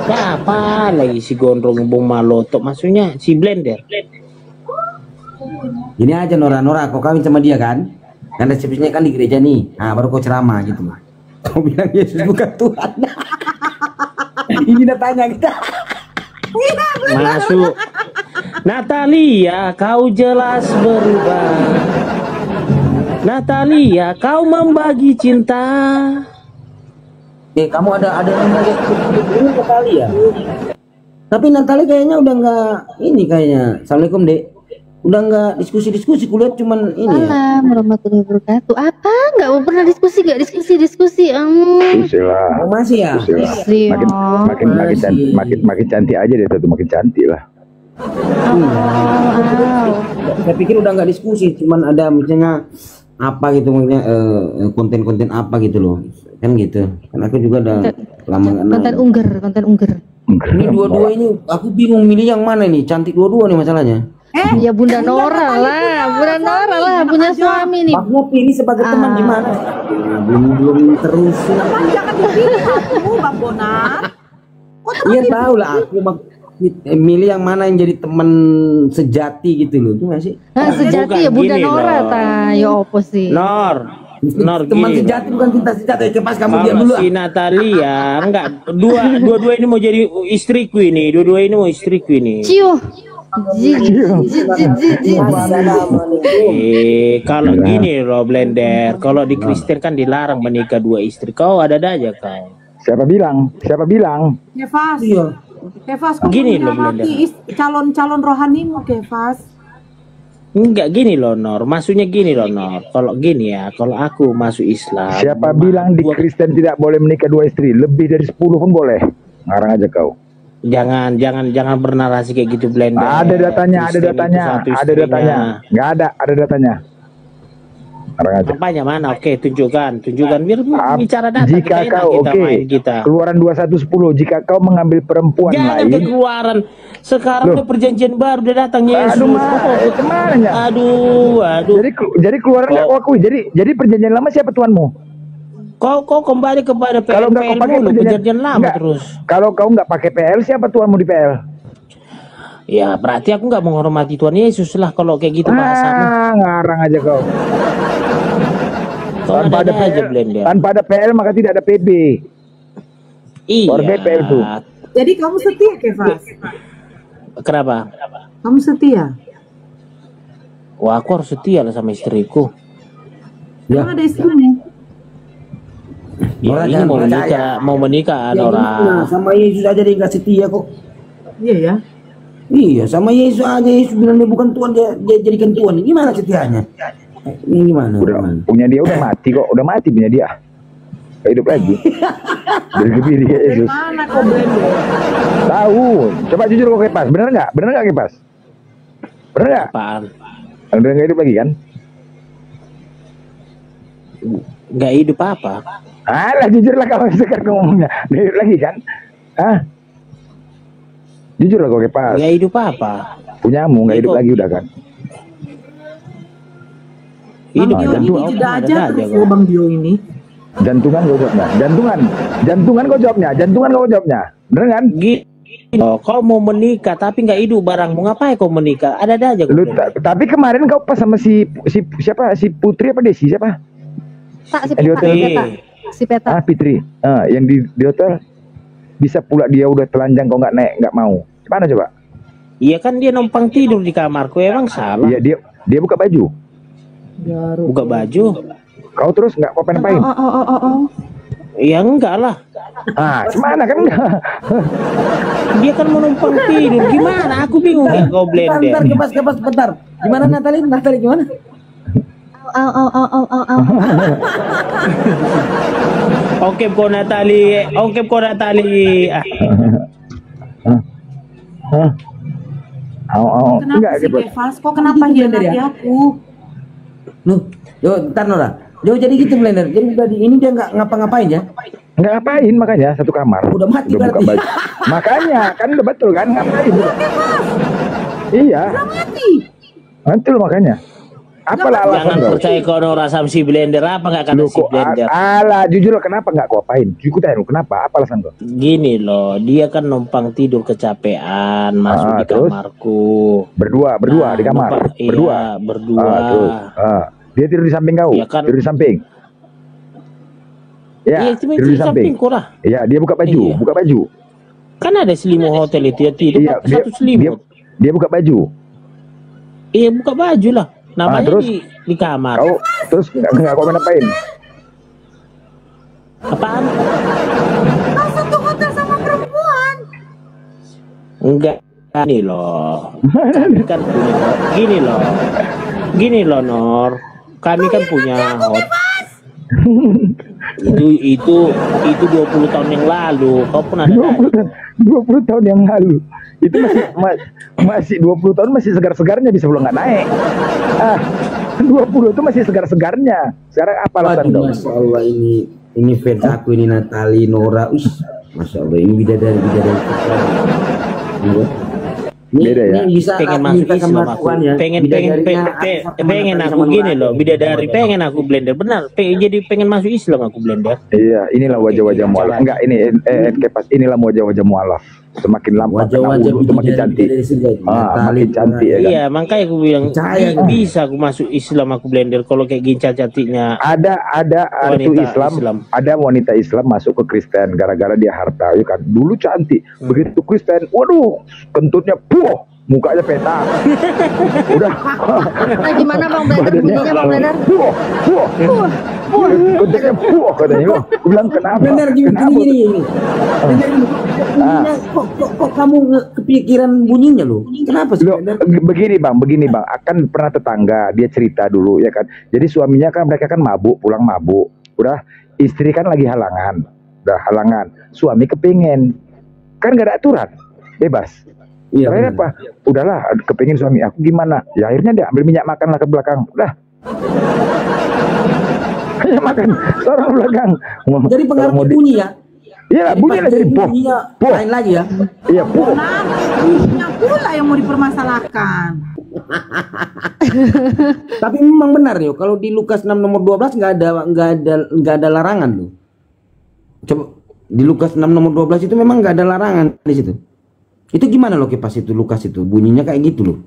Apa lagi si Gondrong Bung Maloto, maksudnya si Blender. Gini aja Nora, kau kawin sama dia kan? Kan resepsinya kan di gereja nih. Nah, baru kau ceramah gitu. Kau bilang Yesus bukan Tuhan. Ini udah tanya kita. Masuk. Natalia, kau jelas berubah. Natalia, kau membagi cinta. Kamu ada yang ngeliat ini Natalia. Tapi Natalia kayaknya udah nggak ini kayaknya. Assalamualaikum Dek. Udah nggak diskusi kulihat cuman ini ya. Salam warahmatullahi wabarakatuh. Apa? Nggak mau pernah diskusi. Usilah. Masih ya. Makin cantik aja deh tuh, makin cantik lah. Saya pikir udah nggak diskusi, cuman ada misalnya apa gitu, maksudnya konten-konten apa gitu loh, kan gitu. Kan aku juga udah lama nggak konten ungger. Ini dua-dua ini aku bingung milih yang mana nih, cantik dua-dua nih masalahnya. Ya Bunda Nora lah punya suami nih. Aku pilih sebagai teman gimana? Belum terus. Jangan dipilih aku, Bang Bonar. Iya tahu lah, aku milih yang mana yang jadi teman sejati gitu loh, itu sih? Nah, sejati ya Bunda Nora ya opo sih? Nor teman gini, sejati bukan cinta sejati. Pas kamu diam dulu. Si Natalia enggak, dua-dua ini mau jadi istriku ini, dua-dua ini mau istriku ini. Ciu. Kalau gini loh Blender, kalau di Kristen kan dilarang menikah dua istri. Kau ada aja kau. Siapa bilang? Kefas. Kefas, kau Gini loh, menyemangati calon rohanimu, Kefas. Enggak gini loh Nor, maksudnya gini loh Nor. Kalau gini ya, kalau aku masuk Islam. Siapa bilang di Kristen tidak boleh menikah dua istri? Lebih dari 10 pun boleh. Ngarang aja kau. Jangan bernarasi kayak gitu Blender. Ada datanya. Nggak ada datanya. Apanya mana? Oke, tunjukkan biar bicara data. Jika kau Keluaran 21:10, jika kau mengambil perempuan jangan lain. Keluaran. Sekarang udah perjanjian baru udah datang Yesus. Aduh. Jadi keluaran nggak kau akui. Jadi perjanjian lama siapa tuanmu? Kau kembali kepada PL. Kalau nggak kau pakai perjanjian lama terus. Kalau kau nggak pakai PL, siapa tuanmu di PL? Ya berarti aku nggak menghormati Tuhan Yesus lah kalau kayak gitu bahasamu. Ngarang aja kau. Tanpa ada PL maka tidak ada PB. Iya. PL tuh. Jadi kamu setia, Kefas? Kenapa? Kamu setia? Wah, aku harus setia lah sama istriku. Ya. Ada istrinya. Ya, ini mau menikah Nora. Sama Yesus aja dia nggak setia kok. Iya ya. Iya, sama Yesus aja. Yesus bilang dia bukan Tuhan, dia jadikan Tuhan. Gimana setianya? Ini gimana? Punya dia udah mati kok, udah mati punya dia. Gak hidup lagi. Dari Yesus. Mana kau Blender? Tahu. Coba jujur kok Kepas. Bener nggak Kepas? Bener nggak? Apaan? Udah nggak hidup lagi kan? Nggak hidup apa? Alah jujur lah kalau sekarang ngomongnya. Nggak hidup lagi kan? Jujur lah kok Kepas. Nggak hidup apa? Punyamu nggak hidup lagi udah kan? Hidup Bang Dio ini juga aja terus Bang Dio ini. Jantungan kau jawabnya. Jantungan kau jawabnya. Bener kan? Oh, kau mau menikah tapi nggak hidup barangmu, ngapain kau menikah? Ada aja. Tapi kemarin kau pas sama si siapa? Si Putri apa Desi siapa? Si Peta. Fitri. Yang di hotel bisa pula dia udah telanjang kau nggak mau. Gimana coba? Iya kan dia numpang tidur di kamarku, emang salah? Iya dia buka baju. Buka baju. Kau terus nggak kau ngapain? Ya enggak lah. Gimana kan enggak? Dia kan mau numpang tidur. Gimana? Aku bingung ya kau Blender. Kepas, bentar. Gimana Natalie gimana? Oke kau Natalie. Kenapa sih Kefas? Kok kenapa hianati aku? Ntar Nora. Jadi gitu Blender. Jadi ini dia nggak ngapa-ngapain ya? Nggak ngapain makanya satu kamar. Udah mati berarti. Makanya kan udah betul kan ngapain? Iya. Udah mati. Betul makanya. Apalah alasan Jangan kau? percaya kau Nora sama si Blender, apa nggak kata Loh, si kok Blender? alah, jujur lah, kenapa nggak kau apain? Aku tanya lu, kenapa? Apa alasan kau? Gini loh, dia kan numpang tidur kecapean, masuk di Terus? kamarku. Berdua Nah, di kamar, numpang- berdua. Iya, berdua. Terus, dia tidur di samping kau, Iya kan? tidur di samping. Ya, Iya, cuma tidur di di samping. sampingku lah. Iya, dia buka baju, Iya. buka baju. Kan ada selimut hotel itu ya tidur Iya, pakai satu selimut. dia buka baju. Iya, buka baju lah. Namanya terus? di kamar. Kau terus nggak kau main apain? Apaan? Masa tuh hotel sama perempuan? Enggak. Gini loh. Kami kan punya. Gini loh, Nor. Kami kan punya itu 20 tahun yang lalu. Kau pun ada 20 tahun yang lalu. Itu masih 20 tahun masih segar-segarnya, bisa belum nggak naik. 20 itu masih segar-segarnya. Sekarang apa alasan Waduh, dong? Masya Allah, ini fans aku ini, Natali, Nora. Masya Allah, ini bidadari. Beda ya? Ini bisa pengen aku masuk minta Islam aku. kemasukan ya. Pengen Bidadarinya pengen sama aku Natali gini sama loh, Nora. bidadari pengen aku Blender. Benar, jadi pengen masuk Islam aku Blender. Iya, inilah wajah-wajah mualaf. Enggak, ini kepas. Inilah wajah-wajah mualaf. Semakin lama kena Wajah-wajah wudhu, semakin bidadari cantik. dari surga itu. Natali, Makin cantik ya kan? Iya, makanya aku bilang Percaya, kan? bisa aku masuk Islam aku Blender kalau kayak gini cantiknya. Ada artu Wanita Islam, ada wanita Islam masuk ke Kristen gara-gara dia harta, ya kan? Dulu cantik, begitu Kristen, waduh, kentutnya mukanya peta. Udah. Nah, gimana Bang Blender bunyinya Bang Blender? Kentutnya katanya. Aku bilang kenapa? Benar Kenapa? gini. Bunyinya, kok kamu kepikiran bunyinya loh? Kenapa sih? Loh, Benar? begini bang, akan pernah tetangga dia cerita dulu ya kan. Jadi suaminya kan mereka kan mabuk, pulang mabuk. Udah istri kan lagi halangan, Suami kepingin, kan gak ada aturan, bebas. Iya, Terakhir benar. apa? Udahlah, kepingin suami aku gimana? Ya akhirnya dia ambil minyak makan lah ke belakang. Udah. Minyak makan, orang belakang. Jadi pengaruh bunyi ya? Iya, bunyinya jadi bunyinya poh. lain lagi ya? Iya, poh. Nah, bunyinya pula yang mau dipermasalahkan. Tapi memang benar ya, kalau di Lukas 6 nomor 12 nggak ada larangan loh. Coba di Lukas 6 nomor 12 itu memang nggak ada larangan di situ. Itu gimana loh pas itu Lukas itu bunyinya kayak gitu loh.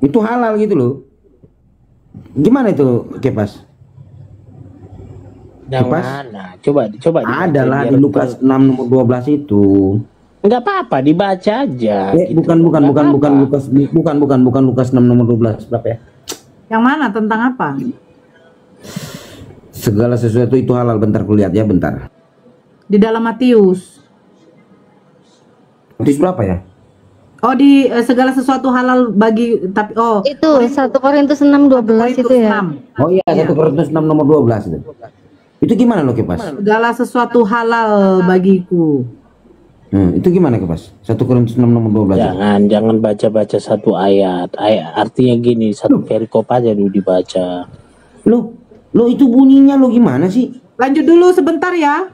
Itu halal gitu loh. Gimana itu Kepas? Yang Kipas? mana? Coba Ada lah biar di Lukas 6 nomber 12 itu. Enggak apa-apa, dibaca aja. Gitu. Bukan Lukas 6 nomor 12. Berapa ya? Yang mana? Tentang apa? Segala sesuatu itu halal. Bentar kulihat ya, bentar. Di dalam Matius. Itu berapa ya? Oh, di segala sesuatu halal bagi Itu 1 Korintus 6:12 itu ya. 6. Oh iya, 1 Korintus 6 nomor 12 itu. Itu gimana loh Kepas? Segala sesuatu halal bagiku. Itu gimana Kepas? 1 Korintus 6 nomor 12. Jangan baca-baca satu ayat. Artinya gini, satu perikop aja dulu dibaca. Lo itu bunyinya lo gimana sih? Lanjut dulu sebentar ya.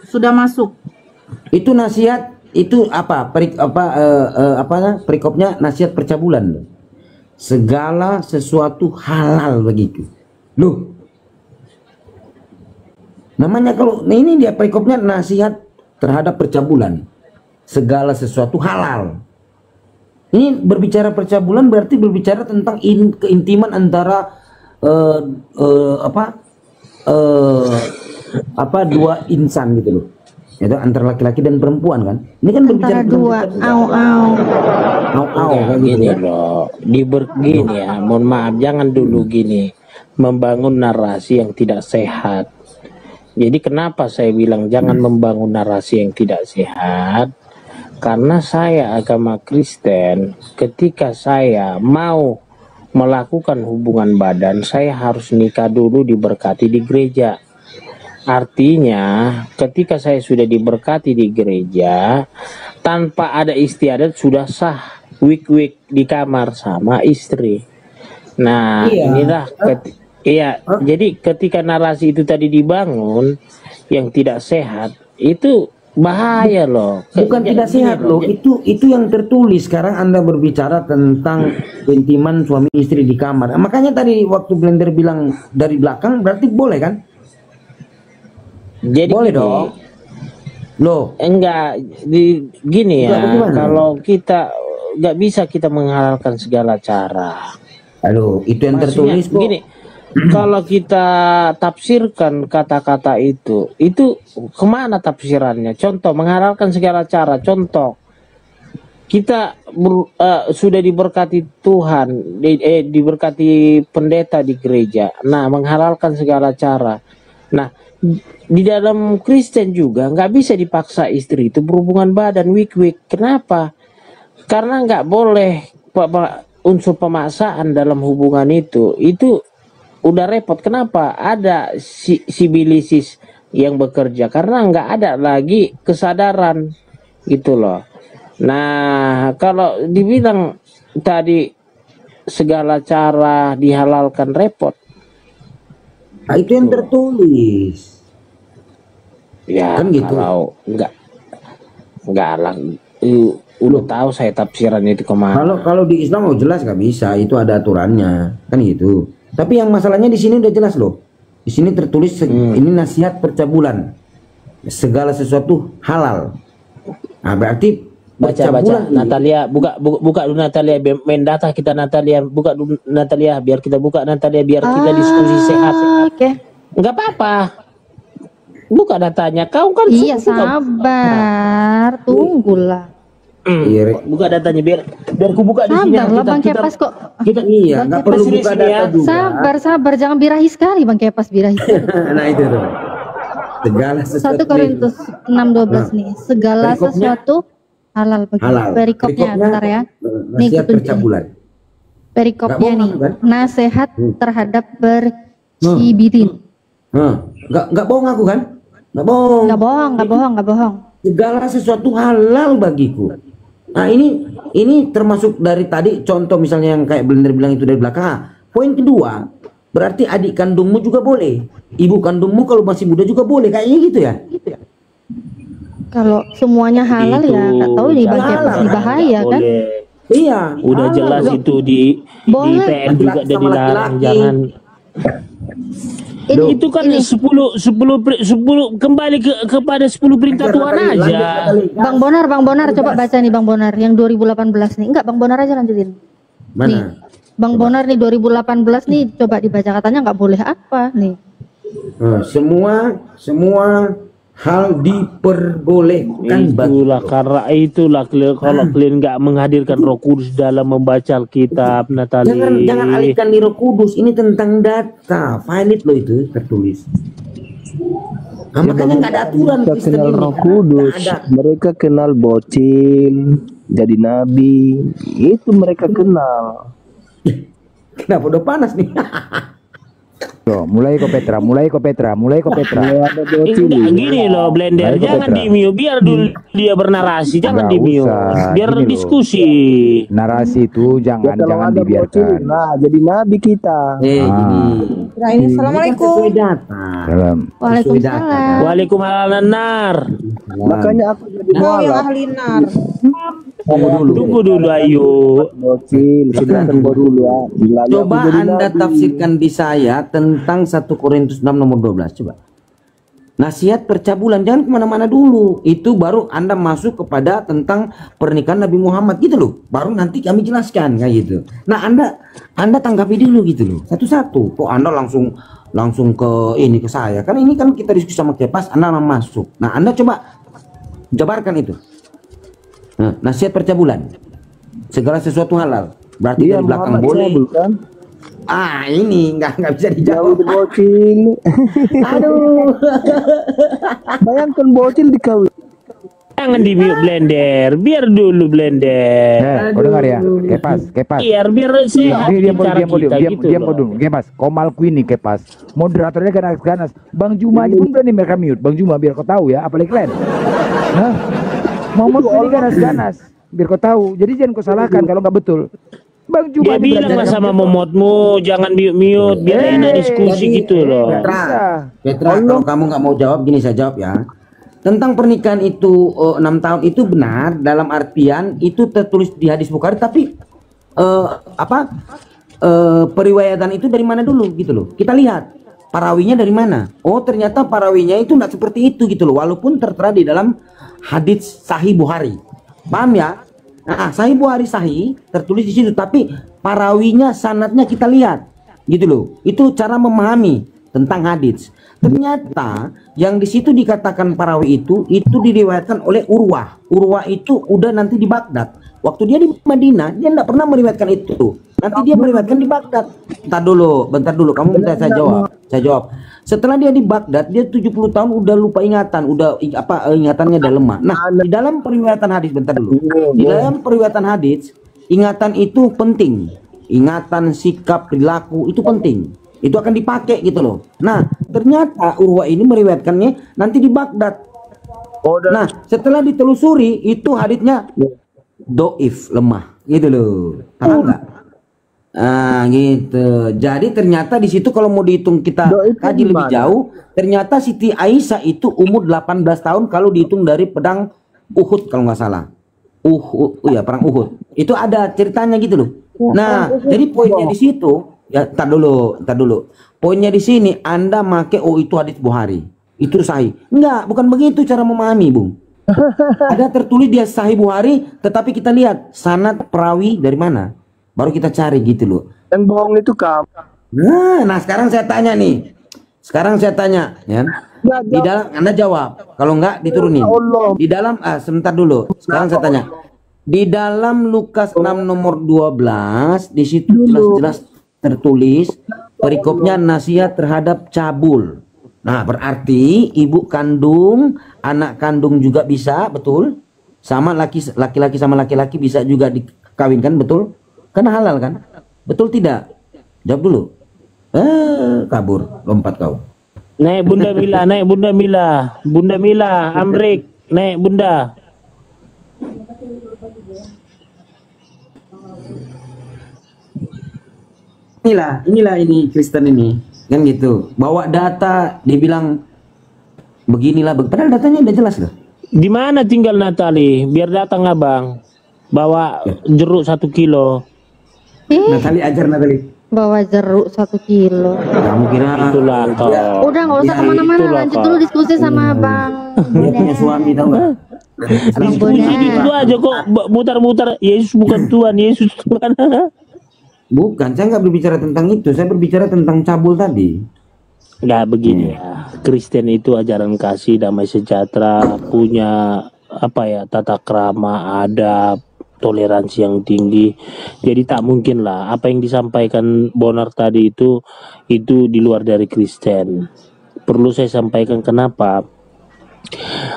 Sudah masuk. Itu nasihat, itu apa? Perikopnya nasihat percabulan loh. Segala sesuatu halal begitu. Loh. Namanya kalau ini dia perikopnya nasihat terhadap percabulan. Segala sesuatu halal. Ini berbicara percabulan berarti berbicara tentang keintiman antara dua insan gitu loh. Itu antara laki-laki dan perempuan kan. Ini kan berbicara Antara dua, kayak gitu Gini ya. loh, gini ya. Mohon maaf, jangan dulu gini membangun narasi yang tidak sehat. Jadi kenapa saya bilang jangan membangun narasi yang tidak sehat? Karena saya agama Kristen, ketika saya mau melakukan hubungan badan, saya harus nikah dulu diberkati di gereja. Artinya, ketika saya sudah diberkati di gereja, tanpa ada istiadat sudah sah wik-wik di kamar sama istri. Nah, inilah jadi ketika narasi itu tadi dibangun yang tidak sehat, itu Bahaya loh. Bukan tidak sehat loh, itu yang tertulis. Sekarang Anda berbicara tentang keintiman suami istri di kamar. Nah, makanya tadi waktu Blender bilang dari belakang berarti boleh kan? Jadi Boleh gini, dong. Loh, enggak gini Enggak, ya. bagaimana? Kalau kita nggak bisa kita menghalalkan segala cara. aduh, itu yang Maksudnya tertulis kok. gini, kalau kita tafsirkan kata-kata itu kemana tafsirannya? Contoh, menghalalkan segala cara. Contoh, kita sudah diberkati Tuhan, diberkati pendeta di gereja. Nah, menghalalkan segala cara. Nah, di dalam Kristen juga nggak bisa dipaksa istri itu berhubungan badan wik-wik. Kenapa? Karena nggak boleh unsur pemaksaan dalam hubungan itu udah repot. Kenapa? Ada sibilisis yang bekerja karena nggak ada lagi kesadaran gitu loh. Nah, kalau dibilang tadi segala cara dihalalkan repot. Nah, itu yang tertulis. Ya, Kan gitu. kalau enggak lah. Udah tahu saya tafsiran itu kemana. Kalau di Islam jelas nggak bisa, itu ada aturannya, kan gitu. Tapi yang masalahnya di sini udah jelas loh. Di sini tertulis ini nasihat percabulan. Segala sesuatu halal. Nah, berarti Baca percabulan ini- Natalia, buka dulu Natalia, main data kita Natalia, buka dulu Natalia, biar kita buka Natalia, biar kita diskusi sehat. Oke. Enggak apa-apa. Buka datanya. Kau kan Iya, suka. sabar. Tunggulah. Iya, Re. Buka datanya biar ku buka di sini. Sabar lah Bang Kepas kok. Iya, Bang nggak Kepas perlu sini, buka sini data ya. juga. Sabar, birahi sekali Bang Kepas, birahi sekali. Nah itu tuh. Segala 1 sesuatu Korintus 6:12 nih. Segala Perikopnya? sesuatu halal bagi. halal. Perikopnya bentar ya. Nih Nasihat gitu, percabulan. Perikopnya Nggak nih. bohong, kan? Nasihat terhadap bercibirin. Nggak bohong aku kan? Nggak bohong. Nggak bohong. Segala sesuatu halal bagiku. Nah ini termasuk dari tadi contoh misalnya yang kayak Blender bilang itu dari belakang. Ah, poin kedua, berarti adik kandungmu juga boleh, ibu kandungmu kalau masih muda juga boleh, kayaknya gitu ya. Kalau semuanya halal ya nggak tahu nih Bang Kepas Halal. nih bahaya kan. Iya. Udah halal. jelas itu di Boleh. PM juga Laki-laki udah sama dilarang, laki-laki. jangan. Ini Itu kan ini. 10 kembali kepada 10 perintah Tuhan aja. Bang Bonar coba baca nih Bang Bonar yang 2018 nih. Enggak, Bang Bonar aja lanjutin. Mana? Nih. Bang Bonar nih 2018 nih coba dibaca, katanya nggak boleh apa nih. Semua hal diperbolehkan bagi. Itulah kalau kalian nggak menghadirkan Roh Kudus dalam membaca Alkitab, Natali. Jangan alihkan di Roh Kudus, ini tentang data, valid loh itu tertulis. Nah, makanya nggak ada aturan Mereka Kristen kenal ini. Roh Nggak Kudus, ada. mereka kenal bocil, jadi nabi, itu mereka kenal. Kenapa udah panas nih? Loh, mulai kok Petra. Enggak gini loh Blender, Baik, jangan Petra. di mute, biar dulu dia bernarasi, jangan Nggak di mute, usah, biar gini loh. diskusi. Narasi itu Ya, jangan kalau ada bocil, dibiarkan. nah jadi nabi kita. Gini. Assalamualaikum. Sesuai data. Dalam Waalaikumsalam. Waalaikumsalam Nar. Makanya aku jadi Oh, yang malas. ahli nar. Tunggu dulu ayo. Bocil, kita tunggu dulu ya. Bila Coba Anda tafsirkan di saya tentang 1 Korintus 6 nomor 12. Coba. Nasihat percabulan, jangan kemana-mana dulu. Itu baru Anda masuk kepada tentang pernikahan Nabi Muhammad gitu loh. Baru nanti kami jelaskan kayak gitu. Nah Anda tanggapi dulu gitu loh. Satu-satu. Kok Anda langsung ke ini ke saya? Karena ini kan kita diskusi sama Kepas, Anda masuk. Nah Anda coba jabarkan itu. Nah, nasihat percabulan. Segala sesuatu halal. Berarti Iya, dari belakang Muhammad boleh. cabul kan? Ini nggak bisa Jauh dijawab. di bocil. Aduh. Bayangkan bocil dikawin. Jangan di mute Blender, biar dulu Blender. kau dengar ya? Kepas. Biar sehat Diam bicara kita gitu loh. dulu. Kepas. Komal Queen nih Kepas. Moderatornya ganas-ganas. Bang Juma aja pun berani mereka mute. Bang Juma biar kau tahu ya, apalagi kalian. Hah? Muhammad Queen ganas-ganas. Biar kau tahu. Jadi jangan kau salahkan kalau nggak betul. Bang Juma Dia bilang lah sama momotmu, jangan mute, biar enak diskusi jadi, gitu loh. Petra, kalau kamu nggak mau jawab, gini saya jawab ya. tentang pernikahan itu 6 tahun itu benar dalam artian itu tertulis di hadis Bukhari, tapi periwayatan itu dari mana dulu gitu loh. Kita lihat parawinya dari mana. Oh ternyata parawinya itu enggak seperti itu gitu loh, walaupun tertera di dalam hadis Sahih Bukhari. Paham ya? Nah, Sahih Bukhari Sahih tertulis di situ, tapi parawinya, sanadnya kita lihat gitu loh. Itu cara memahami tentang hadis. Ternyata yang di situ dikatakan parawi itu diriwayatkan oleh Urwah. Urwah itu udah nanti di Baghdad. Waktu dia di Madinah, dia tidak pernah meriwayatkan itu. Nanti dia meriwayatkan di Baghdad. Bentar dulu. Kamu minta saya jawab. Saya jawab. Setelah dia di Baghdad, dia 70 tahun udah lupa ingatan, ingatannya udah lemah. Nah, di dalam periwayatan hadis, bentar dulu. Di dalam periwayatan hadis, ingatan itu penting. Ingatan, sikap, perilaku itu penting. Itu akan dipakai gitu loh. Nah, ternyata Urwa ini meriwayatkannya nanti di Baghdad. Nah, setelah ditelusuri itu haditsnya doif, lemah gitu loh. Paham nggak? Ah gitu. Jadi ternyata di situ kalau mau dihitung kita kaji lebih jauh, ternyata Siti Aisyah itu umur 18 tahun kalau dihitung dari pedang Uhud kalau nggak salah. Ya perang Uhud. Itu ada ceritanya gitu loh. Nah, jadi poinnya di situ ya, tar dulu. Poinnya di sini Anda make itu hadits Bukhari. Itu sahih. Enggak, bukan begitu cara memahami, Bung. Ada tertulis dia Sahih Bukhari, tetapi kita lihat sanad perawi dari mana. Baru kita cari gitu loh. Yang bohong itu kamu. Nah, sekarang saya tanya nih. Ya. Di dalam Anda jawab. Kalau enggak diturunin. Di dalam sebentar dulu. Sekarang saya tanya. Di dalam Lukas 6 nomor 12 di situ jelas-jelas tertulis perikopnya nasihat terhadap cabul. Nah, berarti ibu kandung, anak kandung juga bisa, betul? Sama laki-laki sama laki-laki bisa juga dikawinkan, betul? Karena halal kan? Betul tidak? Jawab dulu. Kabur, lompat kau. Naik Bunda Mila, Amrik, naik Bunda. Inilah ini Kristen ini kan gitu, bawa data dibilang beginilah, padahal datanya udah jelas loh. Di mana tinggal Natali? Biar datang abang. Bawa jeruk 1 kilo. Natali ajar Natali. Bawa jeruk 1 kilo. Kamu kira Itulah kau. Udah nggak usah kemana-mana, lanjut dulu diskusi sama Bang. dia punya suami tahu nggak? Diskusi itu aja kok mutar-mutar. Yesus bukan Tuhan, Yesus Tuhan. Bukan, saya nggak berbicara tentang itu, saya berbicara tentang cabul tadi. Nggak begini ya. Kristen itu ajaran kasih, damai sejahtera, punya tata krama, adab, toleransi yang tinggi. Jadi tak mungkin lah apa yang disampaikan Bonar tadi itu di luar dari Kristen. Perlu saya sampaikan kenapa?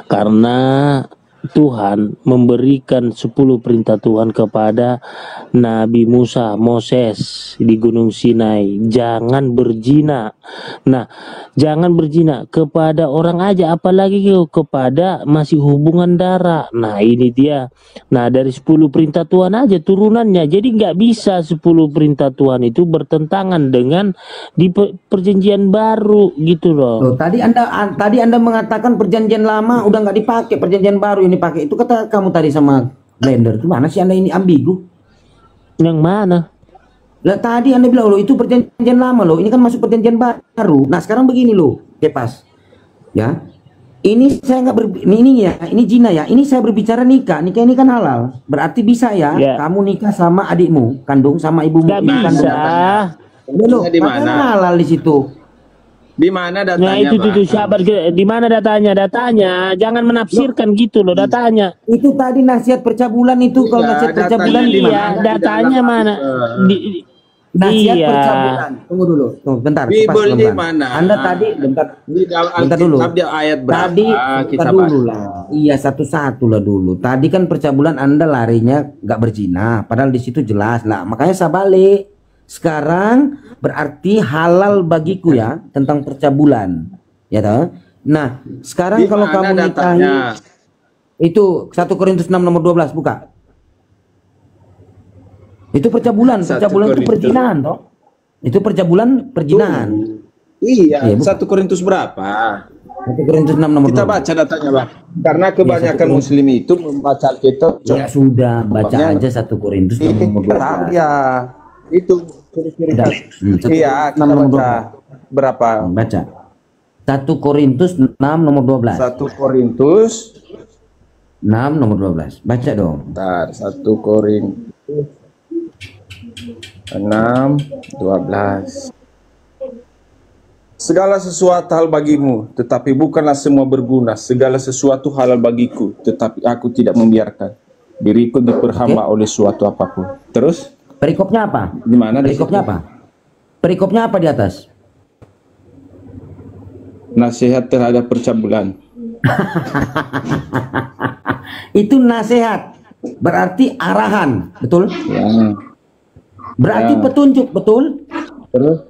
Karena Tuhan memberikan 10 perintah Tuhan kepada Nabi Moses di Gunung Sinai. Jangan berzina. Nah, jangan berzina kepada orang aja, apalagi kepada masih hubungan darah. Nah, ini dia. Nah, dari 10 perintah Tuhan aja turunannya. Jadi nggak bisa 10 perintah Tuhan itu bertentangan dengan di perjanjian baru gitu loh. Loh, tadi Anda mengatakan perjanjian lama udah nggak dipakai, perjanjian baru ini pakai. Itu kata kamu tadi sama Blender. Itu mana sih Anda ini ambigu? Yang mana? Lah tadi Anda bilang loh itu perjanjian lama loh. Ini kan masuk perjanjian baru. Nah, sekarang begini loh, Kepas. Ya. Ini saya nggak ini zina ya. Ini saya berbicara nikah. Nikah ini kan halal. Berarti bisa ya, kamu nikah sama adikmu kandung sama ibumu. Nggak bisa. Loh, di mana halal di situ? Di mana datanya? Nah, itu sahabat, di mana datanya? Datanya jangan menafsirkan gitu loh datanya. Itu tadi nasihat percabulan itu, kalau nasihat percabulan di mana? Datanya mana? Nasihat percabulan. Tunggu dulu. Bentar. Bible di mana? Anda tadi bentar dulu. Ayat berapa? Tadi kita dulu lah. Iya, satu-satu lah dulu. Tadi kan percabulan Anda larinya nggak berzina, padahal di situ jelas lah. Makanya saya balik. Sekarang berarti halal bagiku ya tentang percabulan, ya toh. Nah, sekarang kalau kamu nikahi itu 1 Korintus 6 nomor 12 buka. Itu percabulan itu perzinahan toh. Itu percabulan perzinahan. Iya, 1 Korintus berapa? 1 Korintus 6 nomor Kita 12. baca datanya, Bang. Karena kebanyakan muslim itu membaca Alkitab. Ya sudah, baca Contohnya- aja 1 Korintus 6 nomor 12. Ya, itu ciri-ciri Udah. khas. 1 Iya, Korintus kita 6 nomor baca 12. berapa? Baca. 1 Korintus 6 nomor 12. 1 Korintus 6 nomor 12. Baca dong. Bentar, 1 Korintus 6 12. Segala sesuatu hal bagimu, tetapi bukanlah semua berguna. Segala sesuatu halal bagiku, tetapi aku tidak membiarkan diriku diperhamba oleh suatu apapun. Terus Perikopnya apa? di mana? Di Perikopnya situ? apa? Perikopnya apa di atas? Nasihat terhadap percabulan. Itu nasihat. Berarti arahan, betul? Ya. Berarti Ya. petunjuk, betul? Terus?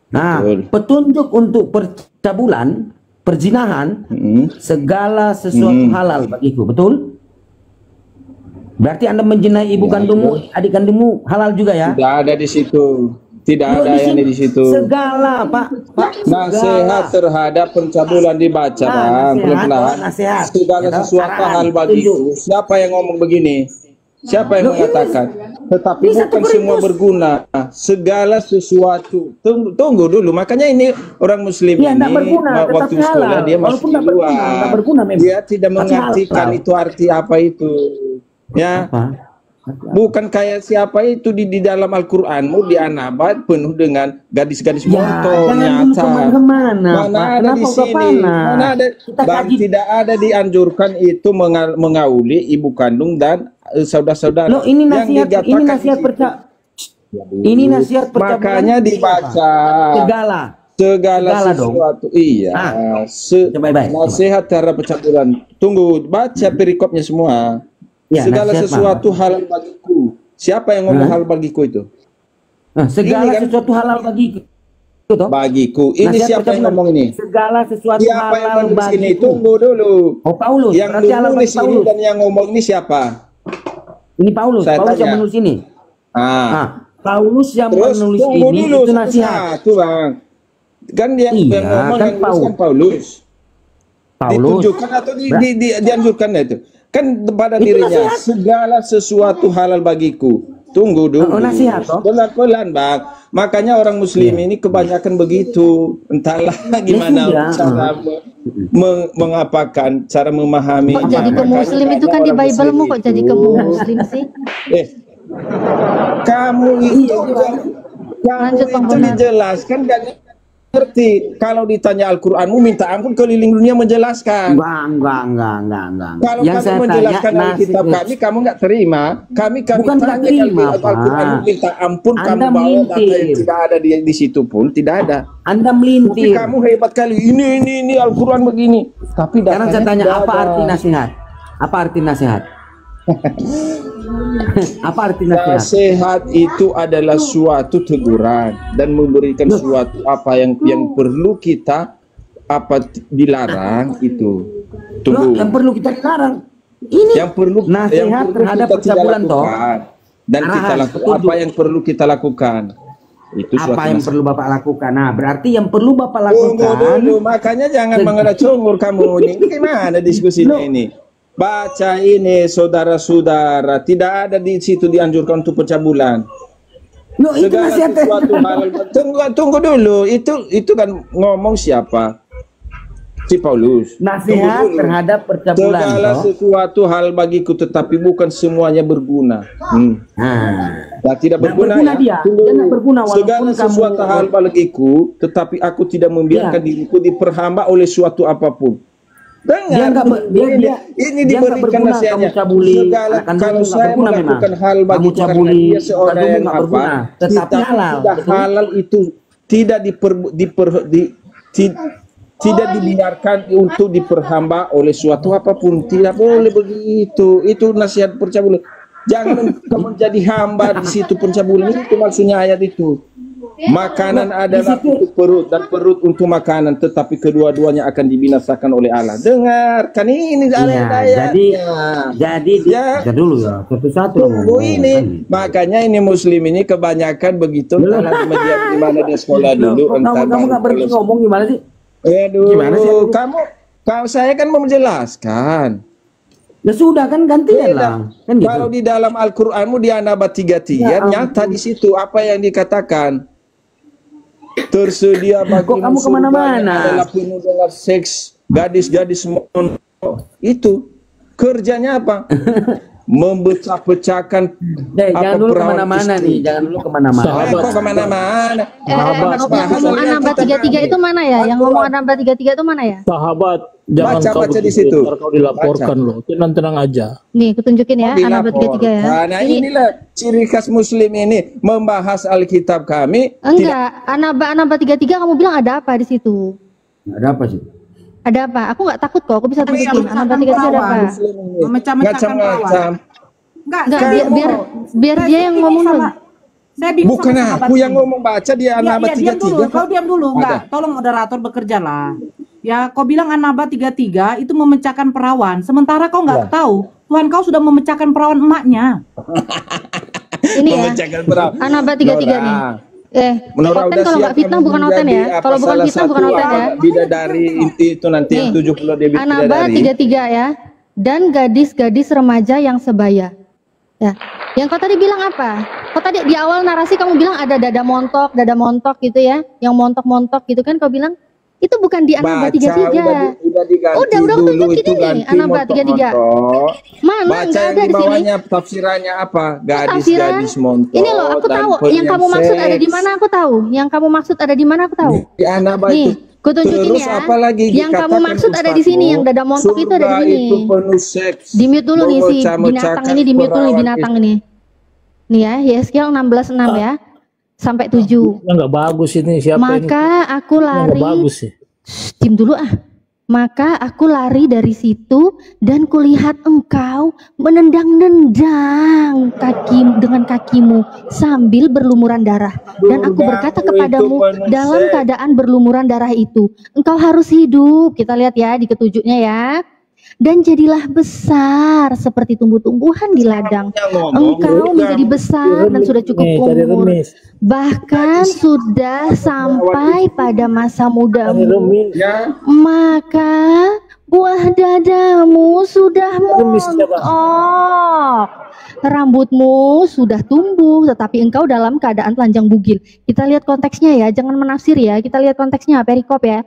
Nah, Betul. petunjuk untuk percabulan, perzinahan, segala sesuatu halal bagiku, betul? Berarti Anda menjinai ibu kandungmu, adik kandungmu halal juga ya? Tidak ada di situ. Tidak Loh, ada yang di situ. Segala, Pak. Nasihat terhadap pencabulan dibaca, Bang. nasihat, Pelan-pelan. nasihat. Segala Ya, sesuatu arahan, hal bagiku. Siapa yang ngomong begini? Siapa yang Loh, ini- mengatakan? Tetapi ini 1 bukan semua Korintus. berguna. Segala sesuatu. Tunggu dulu. Makanya ini orang Muslim Iya, ini nggak berguna, waktu tetapi sekolah halal. dia masih Walaupun di nggak berguna, luar. nggak berguna memang. Dia tidak Tapi mengartikan halal. itu arti apa itu. Ya. Apa? Bukan kayak siapa itu di dalam Al-Qur'anmu di An-Nabat penuh dengan gadis-gadis Ya, motor jangan dulu nyata. kemana-mana, Mana Pak. ada di Kenapa udah sini? panas? Mana ada? Kita Bang, kaji. tidak ada dianjurkan itu mengauli ibu kandung dan saudara-saudara. Loh, ini Yang nasihat, dikatakan ini di nasihat situ. ini nasihat percabulan. Makanya dibaca segala. segala Segala dong. sesuatu. Iya. Ah. Coba baik. Nasihat terhadap percabulan. Tunggu, baca perikopnya semua. Ya, Segala nasihat, sesuatu halal bagiku. Siapa yang ngomong halal bagiku itu? Nah, segala Ini kan- sesuatu halal bagiku. Toh? Bagiku. Ini Nasihat siapa yang percabulan. ngomong ini? Segala sesuatu Siapa yang halal menulis ini? bagiku. Tunggu dulu. Oh, Paulus. Yang Berarti halal menulis bagi ini Paulus. dan yang ngomong ini siapa? Ini Paulus. Saya Paulus tanya. yang menulis ini. Ah. Nah, Paulus yang Terus menulis tunggu ini dulu itu nasihat. satu-satu, Bang. Kan yang Iya, ngomong kan yang nulis kan Paulus. Paulus. Ditunjukkan atau dianjurkan itu? Kan pada Itu dirinya nasihat. segala sesuatu halal bagiku. Tunggu dulu. Oh, nasihat, toh? Pelan-pelan, Bang. Makanya orang Muslim ini kebanyakan begitu. Entahlah gimana sudah. cara mengapakan, cara memahami. Kok jadi ke Makanya muslim itu kan di orang Muslim Bible-mu kok jadi ke itu- muslim sih? Kamu itu Lanjut, Bang itu Bonar. dijelaskan gak ngerti. Kalau ditanya Al-Qur'anmu minta ampun keliling dunia menjelaskan. Enggak. Kalau Yang kamu saya menjelaskan tanya, Alkitab kami nggak terima. Kami Bukan tanya nggak terima, Al-Qur'anmu Pak. minta ampun, Anda kamu bawa data yang melintir. tidak ada di situ pun tidak ada. Anda Tapi melintir. kamu hebat kali. Ini Al-Qur'an begini. Tapi Sekarang saya datanya tanya, tidak apa ada. arti nasihat? Apa arti nasihat? Apa arti nasihat? Nasihat itu adalah suatu teguran dan memberikan suatu apa yang perlu kita dilarang itu. Loh, Tunggu. yang perlu kita dilarang. Ini Yang perlu nasihat terhadap kita tidak percabulan, toh. lakukan. Dan kita Arahan, lakukan petunjuk. apa yang perlu kita lakukan. Itu suatu apa yang nasihat. perlu Bapak lakukan? Nah, berarti yang perlu Bapak Tunggu lakukan. dulu, makanya jangan mengenai cungur kamu ini. Gimana diskusinya ini? Baca ini saudara-saudara, tidak ada di situ dianjurkan untuk pencabulan. Loh, itu Segala nasihat. sesuatu hal. Tunggu dulu, itu kan ngomong siapa? Si Paulus. Nasihat Tunggu dulu. terhadap percabulan, Segala toh. sesuatu hal bagiku, tetapi bukan semuanya berguna. Nah, tidak Nggak berguna, berguna ya. dia. Tunggu Dia nggak dulu. berguna walaupun Segala kamu- sesuatu hal bagiku, tetapi aku tidak membiarkan Iya. diriku diperhamba oleh suatu apapun. Dengar, Dia nggak ber- dia- ini, dia- ini dia nggak diberikan berguna, nasihatnya. kamu cabuli. Segala Anak kandung kalau nggak saya berguna melakukan memang. hal Kamu bagi karena cabuli, dia seorang kandung yang nggak apa? berguna. Tetapi halal, tidak betul? halal itu tidak tidak dibiarkan untuk diperhamba oleh suatu apapun. Tidak boleh begitu. Itu nasihat percabulan. Jangan kamu menjadi hamba di situ pencabulan. Itu maksudnya ayat itu. Makanan adalah untuk perut dan perut untuk makanan, tetapi kedua-duanya akan dibinasakan oleh Allah. Dengarkan ini Iya, ayat-ayatnya. jadi Ya. ya. dulu ya, satu-satu Tunggu ini, makanya ini Muslim ini kebanyakan begitu. Entahlah di mana dia sekolah dulu. Kamu nggak berhenti ngomong gimana sih? Gimana sih? Kamu saya kan mau menjelaskan. Ya sudah kan gantian Beda. lah. Kan gitu. Kalau di dalam Al-Qur'anmu di An-Naba 33 Ya nyata di situ apa yang dikatakan. Tersedia bagimu kamu kemana-mana? surganya adalah penuh dengan seks, gadis-gadis mono. Itu kerjanya apa? Memecah-pecahkan Jangan dulu perawan kemana-mana istri. nih. Jangan dulu kemana-mana. Kok kemana-mana? Yang ngomong An-Naba 33 itu mana ya? Yang ngomong An-Naba 33 itu mana ya? Sahabat, jangan kau Baca di begitu, situ. ntar kau dilaporkan loh. Tenang-tenang aja. Nih, aku tunjukin ya, An-Naba 33 ya. Nah, inilah ciri khas Muslim ini, membahas Alkitab kami. Enggak, An-Naba 33 kamu bilang ada apa di situ? Ada apa sih? Ada apa? Aku nggak takut kok, aku bisa tunjukin. An-Naba 33 ada apa? Memecah-mecahkan Macam-macam. Enggak, Enggak, saya biar dia yang ngomong dulu. Saya bingung Bukan sama aku sahabat yang ini. ngomong, baca dia An-Naba Iya, diam dulu. 33. Kau diam dulu. Enggak, tolong moderator bekerja lah. Ya, kau bilang An-Naba 33 itu memecahkan perawan. Sementara kau nggak tahu, Tuhan kau sudah memecahkan perawan emaknya. Ini ya, Memecahkan perawan. An-Naba 33 nih. Menurut Oten kalau nggak fitnah bukan Oten ya. Kalau bukan fitnah bukan Oten ya. Bidadari itu nanti yang 70 dia An-Naba bidadari. 33 ya. Dan gadis-gadis remaja yang sebaya. Ya. Yang kau tadi bilang apa? Kau tadi di awal narasi kamu bilang ada dada montok gitu ya. Yang montok-montok gitu kan kau bilang. Itu bukan di An-Naba 33. Udah diganti Udah dulu tunjukin itu ini ganti An-Naba 33. montok. Mana Baca enggak yang ada di di sini. bawahnya tafsirannya apa? Tafsiran. Gadis-gadis montok. Ini loh aku dan tahu. Yang kamu maksud ada di seks. mana aku tahu. Yang kamu maksud ada di mana aku tahu. Di An-Naba Nih, itu. ku tunjukin Terus ya. apa lagi Yang kamu dikatakan maksud ada di Ustazmu, sini, yang dada montok itu ada di surga sini. itu penuh seks. Di mute dulu nih si Memecah-mecahkan binatang ini, di mute dulu nih perawan binatang ini. Nih ya, Yeskiel 16:6 ya. Sampai 7. Ya nggak bagus ini, siapa ini? Maka aku Nggak lari. bagus sih. Diam dulu ah. Maka aku lari dari situ dan kulihat engkau menendang-nendang dengan kakimu sambil berlumuran darah. Dan aku berkata kepadamu dalam keadaan berlumuran darah itu, engkau harus hidup. Kita lihat ya di ketujuhnya ya. Dan jadilah besar seperti tumbuh-tumbuhan di ladang. Engkau menjadi besar dan sudah cukup Nih, cari umur. remis. Bahkan sudah sampai pada masa Cari mudamu. remis. Ya, Maka buah dadamu sudah Remis siapa? montok, rambutmu sudah tumbuh, tetapi engkau dalam keadaan telanjang bugil. Kita lihat konteksnya ya, jangan menafsir ya. Kita lihat konteksnya, perikop ya.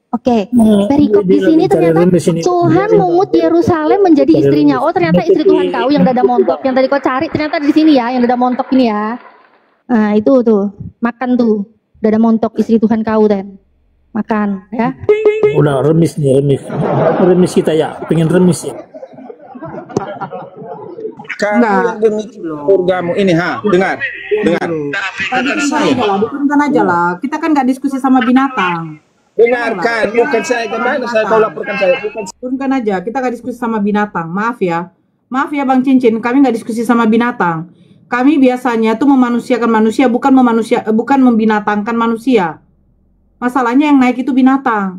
Oke, perikop di sini ternyata Tuhan mengut Yerusalem menjadi istrinya. Oh, ternyata istri Tuhan kau yang dada montok, yang tadi kau cari ternyata di sini ya, yang dada montok ini ya. Nah, itu tuh, makan tuh, dada montok istri Tuhan kau dan makan ya. Udah remis nih, remis. Remis kita ya, pengen remis ya. kamu yang demi surgamu ini, dengar. Dengarkan aja lah. Kita kan nggak diskusi sama binatang. Dengarkan, bukan saya kemana saya kau laporkan saya. Bukan Turunkan aja. Kita nggak diskusi sama binatang. Maaf ya Bang Cincin. Kami nggak diskusi sama binatang. Kami biasanya tuh memanusiakan manusia, bukan membinatangkan manusia. Masalahnya yang naik itu binatang.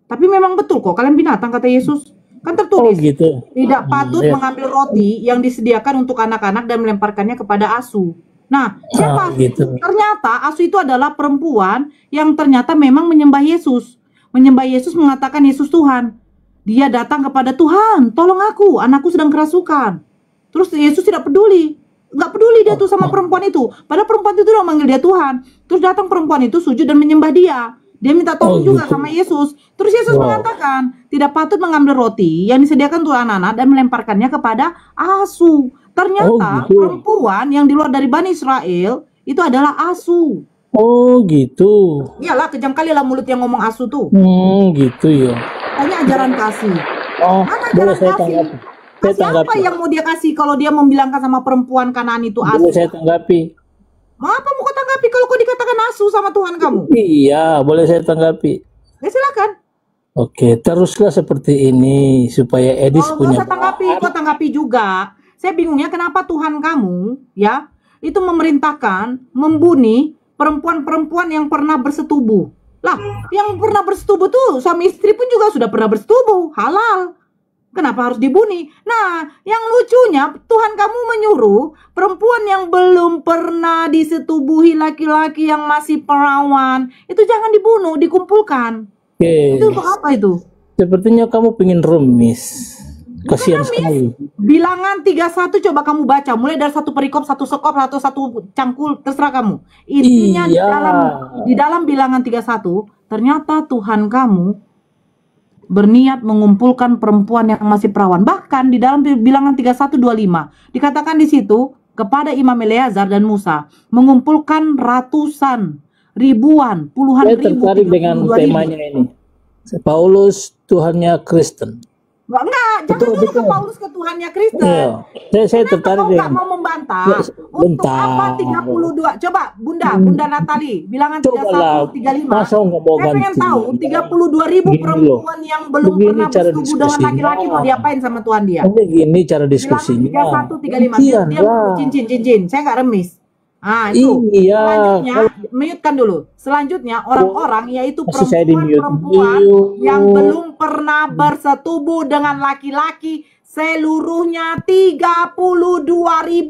Tapi memang betul kok, kalian binatang kata Yesus. Kan tertulis, gitu. tidak patut mengambil roti yang disediakan untuk anak-anak dan melemparkannya kepada asu. Nah, siapa asu? Gitu. Ternyata asu itu adalah perempuan yang ternyata memang menyembah Yesus. Menyembah Yesus, mengatakan Yesus Tuhan. Dia datang kepada Tuhan, tolong aku, anakku sedang kerasukan. Terus Yesus tidak peduli. Nggak peduli dia tuh sama perempuan itu. Padahal perempuan itu udah manggil dia Tuhan. Terus datang perempuan itu sujud dan menyembah dia. Dia minta tolong juga sama Yesus. Terus Yesus mengatakan, tidak patut mengambil roti yang disediakan untuk anak-anak dan melemparkannya kepada asu. Ternyata perempuan yang di luar dari Bani Israel itu adalah asu. Oh gitu. Iyalah, kejam kali lah mulut yang ngomong asu tuh. Gitu ya. Tanya ajaran kasih. Oh, Mana boleh ajaran saya kasih? tanggapi. Saya Kasih apa tanggapi. yang mau dia kasih kalau dia membilangkan sama perempuan Kanaan itu asu? Boleh saya tanggapi. Mau apa mau kau tanggapi kalau kau dikatakan asu sama Tuhan kamu? Iya, boleh saya tanggapi. Ya silakan. Oke, teruslah seperti ini supaya Edis Oh, punya nggak usah tanggapi, kau tanggapi juga. Saya bingungnya kenapa Tuhan kamu, ya, itu memerintahkan membunuh perempuan-perempuan yang pernah bersetubuh. Lah, yang pernah bersetubuh tuh suami istri pun juga sudah pernah bersetubuh, halal. Kenapa harus dibunuh? Nah, yang lucunya Tuhan kamu menyuruh perempuan yang belum pernah disetubuhi laki-laki yang masih perawan, itu jangan dibunuh, dikumpulkan. Oke, Itu untuk apa itu? sepertinya kamu pengen remis. Kasihan sekali. Bilangan 31 coba kamu baca, mulai dari satu perikop, satu sekop, atau satu cangkul, terserah kamu. Intinya Iya. di dalam bilangan 31, ternyata Tuhan kamu berniat mengumpulkan perempuan yang masih perawan. Bahkan di dalam bilangan 31:25 dikatakan di situ kepada Imam Eleazar dan Musa mengumpulkan ratusan, ribuan, puluhan Saya ribu, tertarik dengan 32.000. temanya ini. Paulus Tuhannya Kristen. Enggak, jangan dulu ke Paulus ke Tuhannya Kristen. Iya. Saya tertarik Kamu nggak dengan. mau membantah Ya, untuk bentar. apa 32? Coba Bunda Natali, bilangan 31, 35. Masa nggak mau Saya pengen ganti? tahu 32.000 Gini perempuan yang belum Begini pernah cara bersetubuh dengan diskusinya. laki-laki mau diapain sama Tuhan dia? Ini gini cara Bilangan diskusinya. 31, 35. Gantian Dia lah. cincin. Saya nggak remis. Ah itu. Iya. Selanjutnya, mute-kan dulu. Selanjutnya orang-orang yaitu Masih saya di-mute. perempuan Iya. yang belum pernah bersetubuh dengan laki-laki seluruhnya 32.000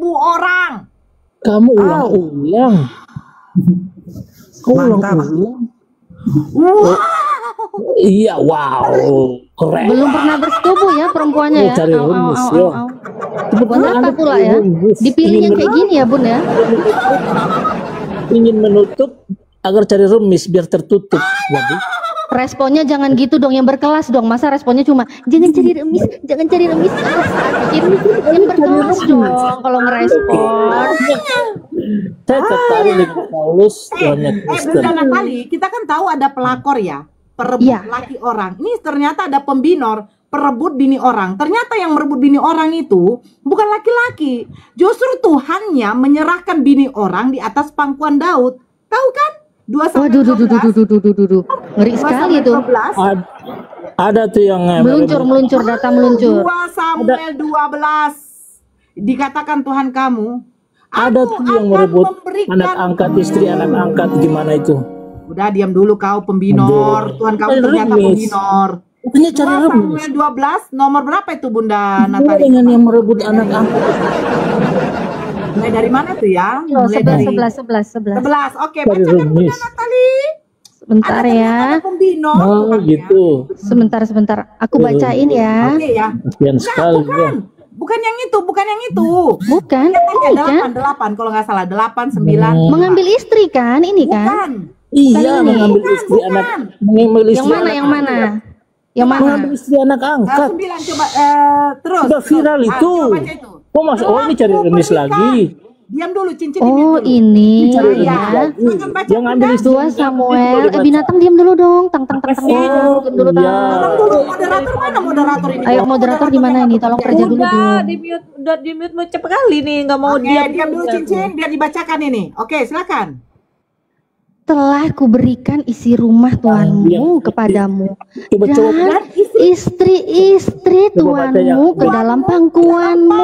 orang. Kamu ulang-ulang. Kamu Mantap. ulang-ulang. Wow. Iya, wow. Keren. Belum pernah bersetubuh ya perempuannya ya. Cari remis, ya. Kenapa pula ya? Dipilih yang kayak gini ya Bun ya. Ingin menutup agar cari remis biar tertutup. Waduh. Responnya jangan gitu dong, yang berkelas dong. Masa responnya cuma jangan cari remis, jangan cari remis. Yang berkelas dong kalau ngerespon. Saya tertarik dengan Paulus Tuhannya Kristen. Bunda Natali, kita kan tahu ada pelakor ya, perebut Iya. laki orang. Ini ternyata ada pembinor, perebut bini orang. Ternyata yang merebut bini orang itu bukan laki-laki. Justru Tuhannya menyerahkan bini orang di atas pangkuan Daud. Tahu kan? 2 sampai Waduh, 12. ngeri sekali tuh. Ada tuh yang Meluncur, data meluncur. 2 Samuel 12. Dikatakan Tuhan kamu, ada aku tuh yang akan merebut memberikan- anak angkat, istri anak angkat, gimana itu? Udah diam dulu kau pembinor. Aduh. Tuhan kamu Cari ternyata remis. pembinor. Katanya 2 cari remis. Samuel 12 nomor berapa itu Bunda Apa Natali? dengan yang merebut anak angkat? Mulai dari mana tuh ya? Oh, Mulai dari 11. 11. Oke, Cari bacakan Bunda remis. Natali. Sebentar ya. Ada pembinor. Oh bukan ya? gitu. Sebentar. Aku bacain ya. Oke ya. Kasihan sekali ya. Bukan. Bukan yang itu, bukan yang itu. Bukan, Ada bukan. 8 kalau nggak salah. 8, 9. Mengambil istri kan, ini kan? Bukan. Iya, ini. mengambil istri Bukan. anak, mengambil Yang istri mana? anak, Yang mana? Yang mana? mengambil istri anak angkat. 9 coba terus. Udah viral terus. itu. Coba baca itu. Oh mas, oh ini cari Aku remis berikan. lagi. Diam dulu, cincin Oh, dulu. ini Cari Iya. ya. Silakan baca, Yang ambil Bunda. istri 2 Samuel. Binatang diam dulu dong. Tang. Oh, Diam dulu, iya. Tolong dulu moderator, mana moderator ini? Ayo moderator di mana ini? Tolong kerja dulu Udah dong. udah di mute cepet kali nih, nggak mau Oke, diam dulu cincin biar dibacakan ini. Oke, silakan. Telah kuberikan isi rumah Tuhanmu kepadamu Coba dan istri-istri Coba baca yang- Tuhanmu ke dalam pangkuanmu.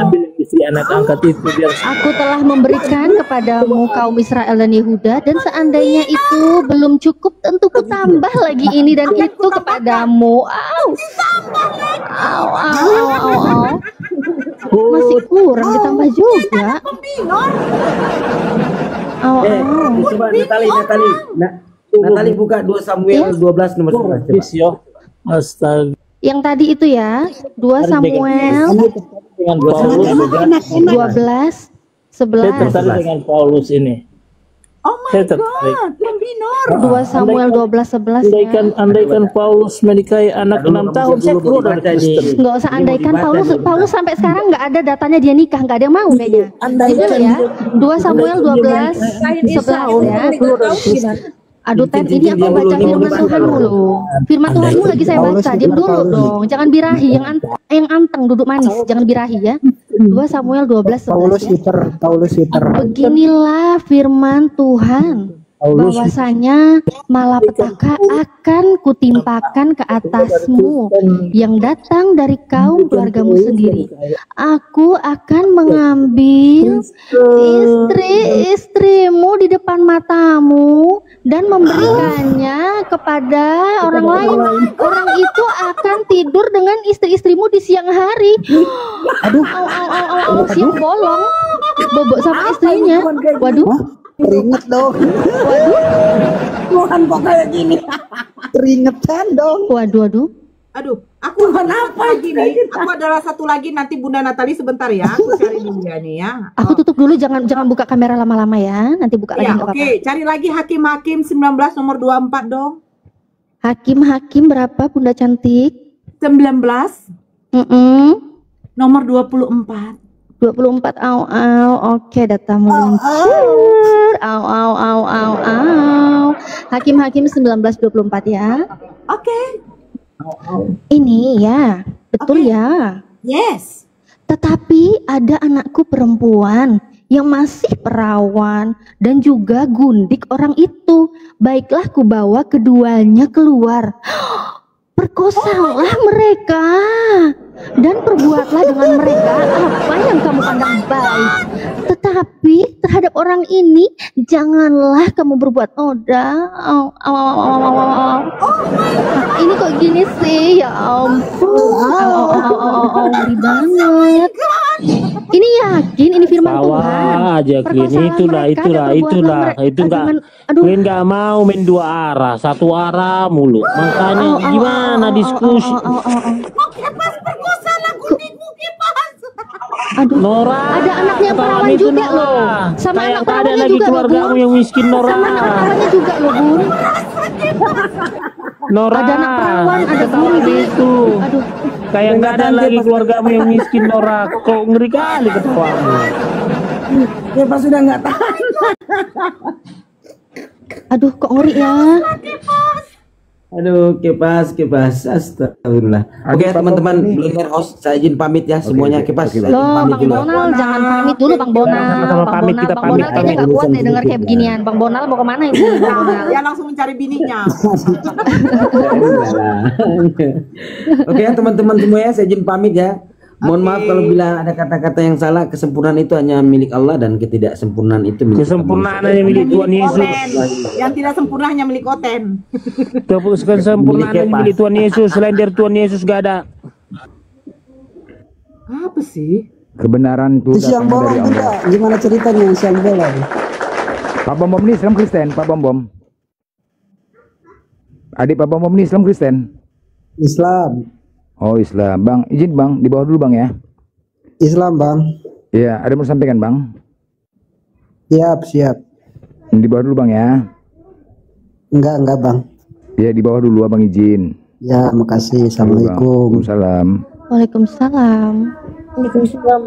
ambil istri anak angkat itu biar Aku telah memberikan kepadamu kaum Israel dan Yehuda, dan seandainya itu belum cukup, tentu ku tambah lagi ini dan itu kepadamu. Au. Masih kurang ditambah juga. Pembinor. Au. Coba Natali buka 2 Samuel 12 nomor 11 coba. habis yo. Astaga. Yang tadi itu ya, 2 Samuel Dengan Paulus, 12 saya 11. tertarik dengan Paulus ini. Oh my Saya tertarik. God, pembinor. 2 Samuel 12:11 ya. Andaikan Paulus menikahi anak 6 tahun, saya keluar dari Kristen. Nggak usah andaikan Paulus sampai sekarang nggak ada datanya dia nikah, nggak ada yang mau kayaknya. Itu ya 2 Samuel 12:11 ya. Aduh Ten, ini aku baca firman Tuhan mulu. Firman Tuhanmu lagi saya baca, diam dulu dong. Jangan birahi, yang anteng duduk manis, jangan birahi ya. 2 Samuel 12:11 ya. Paulus hiper. Beginilah firman Tuhan, bahwasanya malapetaka akan kutimpakan ke atasmu yang datang dari kaum keluargamu sendiri. Aku akan mengambil istri-istrimu di depan matamu dan memberikannya kepada orang lain. Orang itu akan tidur dengan istri-istrimu di siang hari. Aduh, siang bolong, bobok sama istrinya. Waduh. Keringet dong. Tuhan kok kayak gini. Keringetan dong. Waduh. Aduh, aku apa gini? Aku adalah satu lagi nanti Bunda Natali sebentar ya. Aku cari dulu ya nih ya. Aku tutup dulu, jangan buka kamera lama-lama ya. Nanti buka lagi Ya, nggak oke. apa-apa. Cari lagi Hakim 19 nomor 24 dong. Hakim berapa Bunda cantik? 19 nomor 24. 24. Oke, data meluncur. Hakim 1924 ya. Oke. Ini ya, betul ya. Yes. Tetapi ada anakku perempuan yang masih perawan dan juga gundik orang itu. Baiklah ku bawa keduanya keluar. Perkosalah mereka dan perbuatlah dengan mereka apa yang kamu pandang baik. Tetapi terhadap orang ini janganlah kamu berbuat noda. Ini kok gini sih, ya ampun. Ngeri banget. Ini yakin ini firman Tawa Tuhan. aja Klin, Perkosaan itulah mereka dan perbuatan mereka. itu enggak. Aduh. Klin nggak mau main dua arah, satu arah mulu. Makanya gimana diskusi? Aduh. Nora, Ada anaknya yang ketahuan perawan itu juga Nora. loh. Sama Kayak anak tak ada perawannya lagi juga loh, keluargamu Bun. yang miskin Nora. Sama anak perawannya juga loh, Bun. Nora, Ada anak perawan, ada ketahuan gundik. itu. Aduh. Kayak nggak ada lagi keluargamu yang miskin Nora. Kok ngeri kali ketawamu. Ya pas sudah nggak tahan. Aduh, kok ngeri ya. Aduh, kipas. Astagfirullah. Oke, teman-teman, Blender host, saya izin pamit ya semuanya. Kipas, saya izin Loh, pamit Bang dulu. Bonal, jangan pamit dulu, Bang Bonal. Sama-sama pamit, kita Bang Bonal pamit. kayaknya nggak kuat deh denger kayak beginian. Bang Bonal mau kemana ini, Bang Bonal? Dia langsung mencari bininya. Oke ya teman-teman semua ya, saya izin pamit ya. Mohon maaf kalau bila ada kata-kata yang salah. Kesempurnaan itu hanya milik Allah dan ketidaksempurnaan itu milik Kesempurnaan hanya milik Tuhan Yesus. Oten. Yang tidak sempurna hanya milik Oten. Kesempurnaan hanya milik Tuhan Yesus. Selain dari Tuhan Yesus gak ada. Apa sih? Kebenaran itu Siang datangnya bolong dari juga. Allah. Gimana ceritanya siang bolong? Pak Bom Bom ini Islam Kristen, Pak Bom Bom. Adik Pak Bom Bom ini Islam Kristen. Islam. Oh Islam, Bang. Izin Bang, di bawah dulu Bang ya. Islam, Bang. Iya, ada yang mau sampaikan Bang. Siap. Di bawah dulu Bang ya. Enggak, Bang. Iya, di bawah dulu Abang izin. Ya, makasih. Assalamualaikum. Waalaikumsalam. Waalaikumsalam.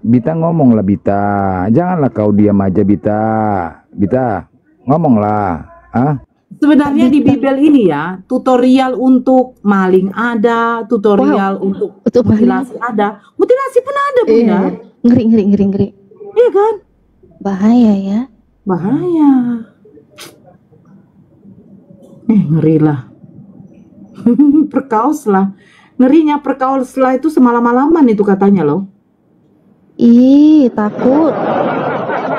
Bita ngomonglah Bita. Janganlah kau diam aja Bita. Bita, ngomonglah. Ah? Sebenarnya di Bible ini ya, tutorial untuk maling ada, tutorial untuk mutilasi ada. Mutilasi pun ada, Bunda. Ngeri. Iya kan? Bahaya ya. Bahaya. Ngeri lah. Perkaus lah. Ngerinya perkaus lah itu semalam-malaman itu katanya loh. Ih, takut.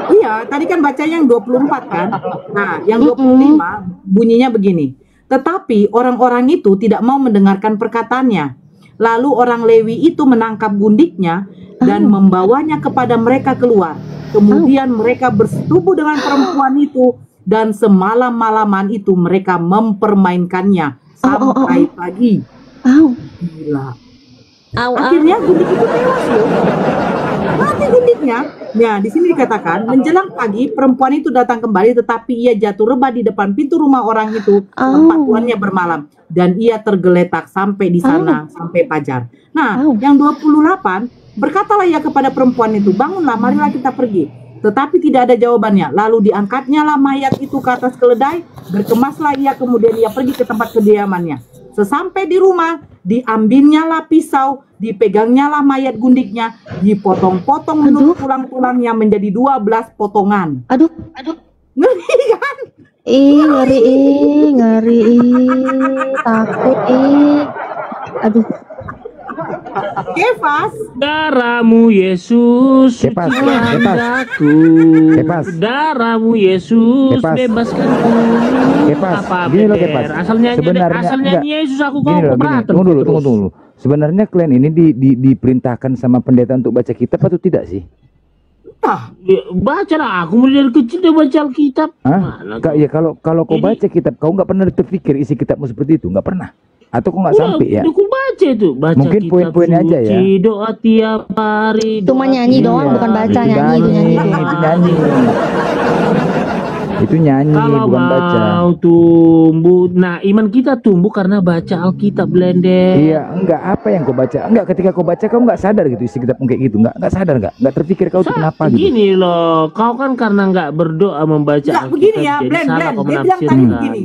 Iya, tadi kan bacanya yang 24 kan. Nah, yang 25 bunyinya begini. Tetapi orang-orang itu tidak mau mendengarkan perkataannya. Lalu orang Lewi itu menangkap gundiknya dan membawanya kepada mereka keluar. Kemudian mereka bersetubuh dengan perempuan itu dan semalam-malaman itu mereka mempermainkannya sampai pagi. Gila. Akhirnya gundik itu tewas loh. Mati gundiknya. Nah, di sini dikatakan menjelang pagi perempuan itu datang kembali, tetapi ia jatuh rebah di depan pintu rumah orang itu tempat tuannya bermalam, dan ia tergeletak sampai di sana sampai fajar. Nah, yang 28 berkatalah ia kepada perempuan itu, bangunlah, marilah kita pergi. Tetapi tidak ada jawabannya. Lalu diangkatnya lah mayat itu ke atas keledai, berkemaslah ia, kemudian ia pergi ke tempat kediamannya. Sesampai di rumah, diambilnya lah pisau, dipegangnya lah mayat gundiknya, dipotong-potong menurut tulang-tulangnya menjadi 12 potongan. Aduh. Ngeri kan? Ngeri. Takut. Aduh. Kefas, darahmu Yesus, sucikan aku. Darahmu Yesus, bebaskanku. Apa Gini loh bener? Kepas. Asalnya Sebenarnya Yesus aku gini loh, keberatan. Tunggu. Sebenarnya kalian ini diperintahkan sama pendeta untuk baca kitab atau tidak sih? kita. Baca lah, aku mulai dari kecil dia baca Alkitab. Hah? Kak, ya kalau kau baca kitab, kau nggak pernah terpikir isi kitabmu seperti itu, nggak pernah? Atau kau nggak sampai ya? Aku baca itu, baca Mungkin kitab poin-poinnya aja ya. suci, doa tiap hari. Cuma nyanyi doang, bukan baca, nyanyi itu nyanyi. Itu nyanyi. Itu nyanyi, Kalau bukan baca. mau tumbuh, nah iman kita tumbuh karena baca Alkitab, Blender. Iya, enggak apa yang kau baca. Enggak, ketika kau baca kau enggak sadar gitu isi kitab kayak gitu. Enggak sadar enggak terpikir kau itu kenapa gitu. Gini loh, kau kan karena nggak berdoa membaca Enggak Alkitab, begini ya, jadi Blend, salah Blend. kau Dia bilang tadi menafsirkan. begini.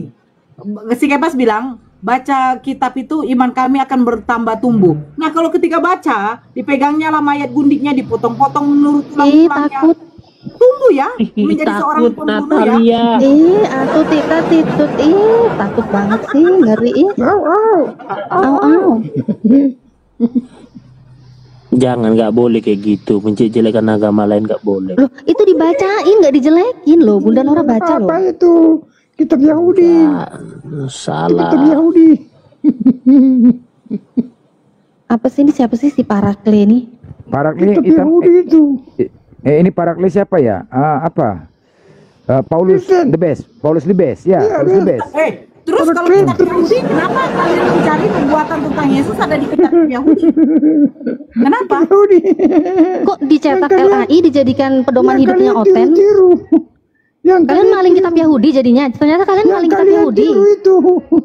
Si Kepas bilang, baca kitab itu iman kami akan bertambah tumbuh. Nah, kalau ketika baca, dipegangnya lah mayat gundiknya, dipotong-potong menurut tulang-tulangnya. Takut. Tumbuh ya, menjadi seorang Takut pembunuh ya. Natalia. Aku titut, takut banget sih, ngeri. Au. Jangan, nggak boleh kayak gitu, menjelekkan agama lain nggak boleh. Loh, itu dibacain, nggak dijelekin loh. Bunda Nora baca loh. Apa itu? Kitab Yahudi. Salah. Kitab Yahudi. Apa sih ini, siapa sih si Parakle ini? Parakle Kitab hitam. Yahudi itu. Ini Parakle siapa ya? Apa? Paulus the best. Paulus the best. Ya, Paulus the best. Terus kalau kitab Yahudi, kenapa kalian mencari pembuatan tentang Yesus ada di kitab Yahudi? Kenapa? Kok dicetak LAI dijadikan pedoman hidupnya Oten? Kalian maling kitab Yahudi jadinya. Ternyata kalian maling kitab Yahudi.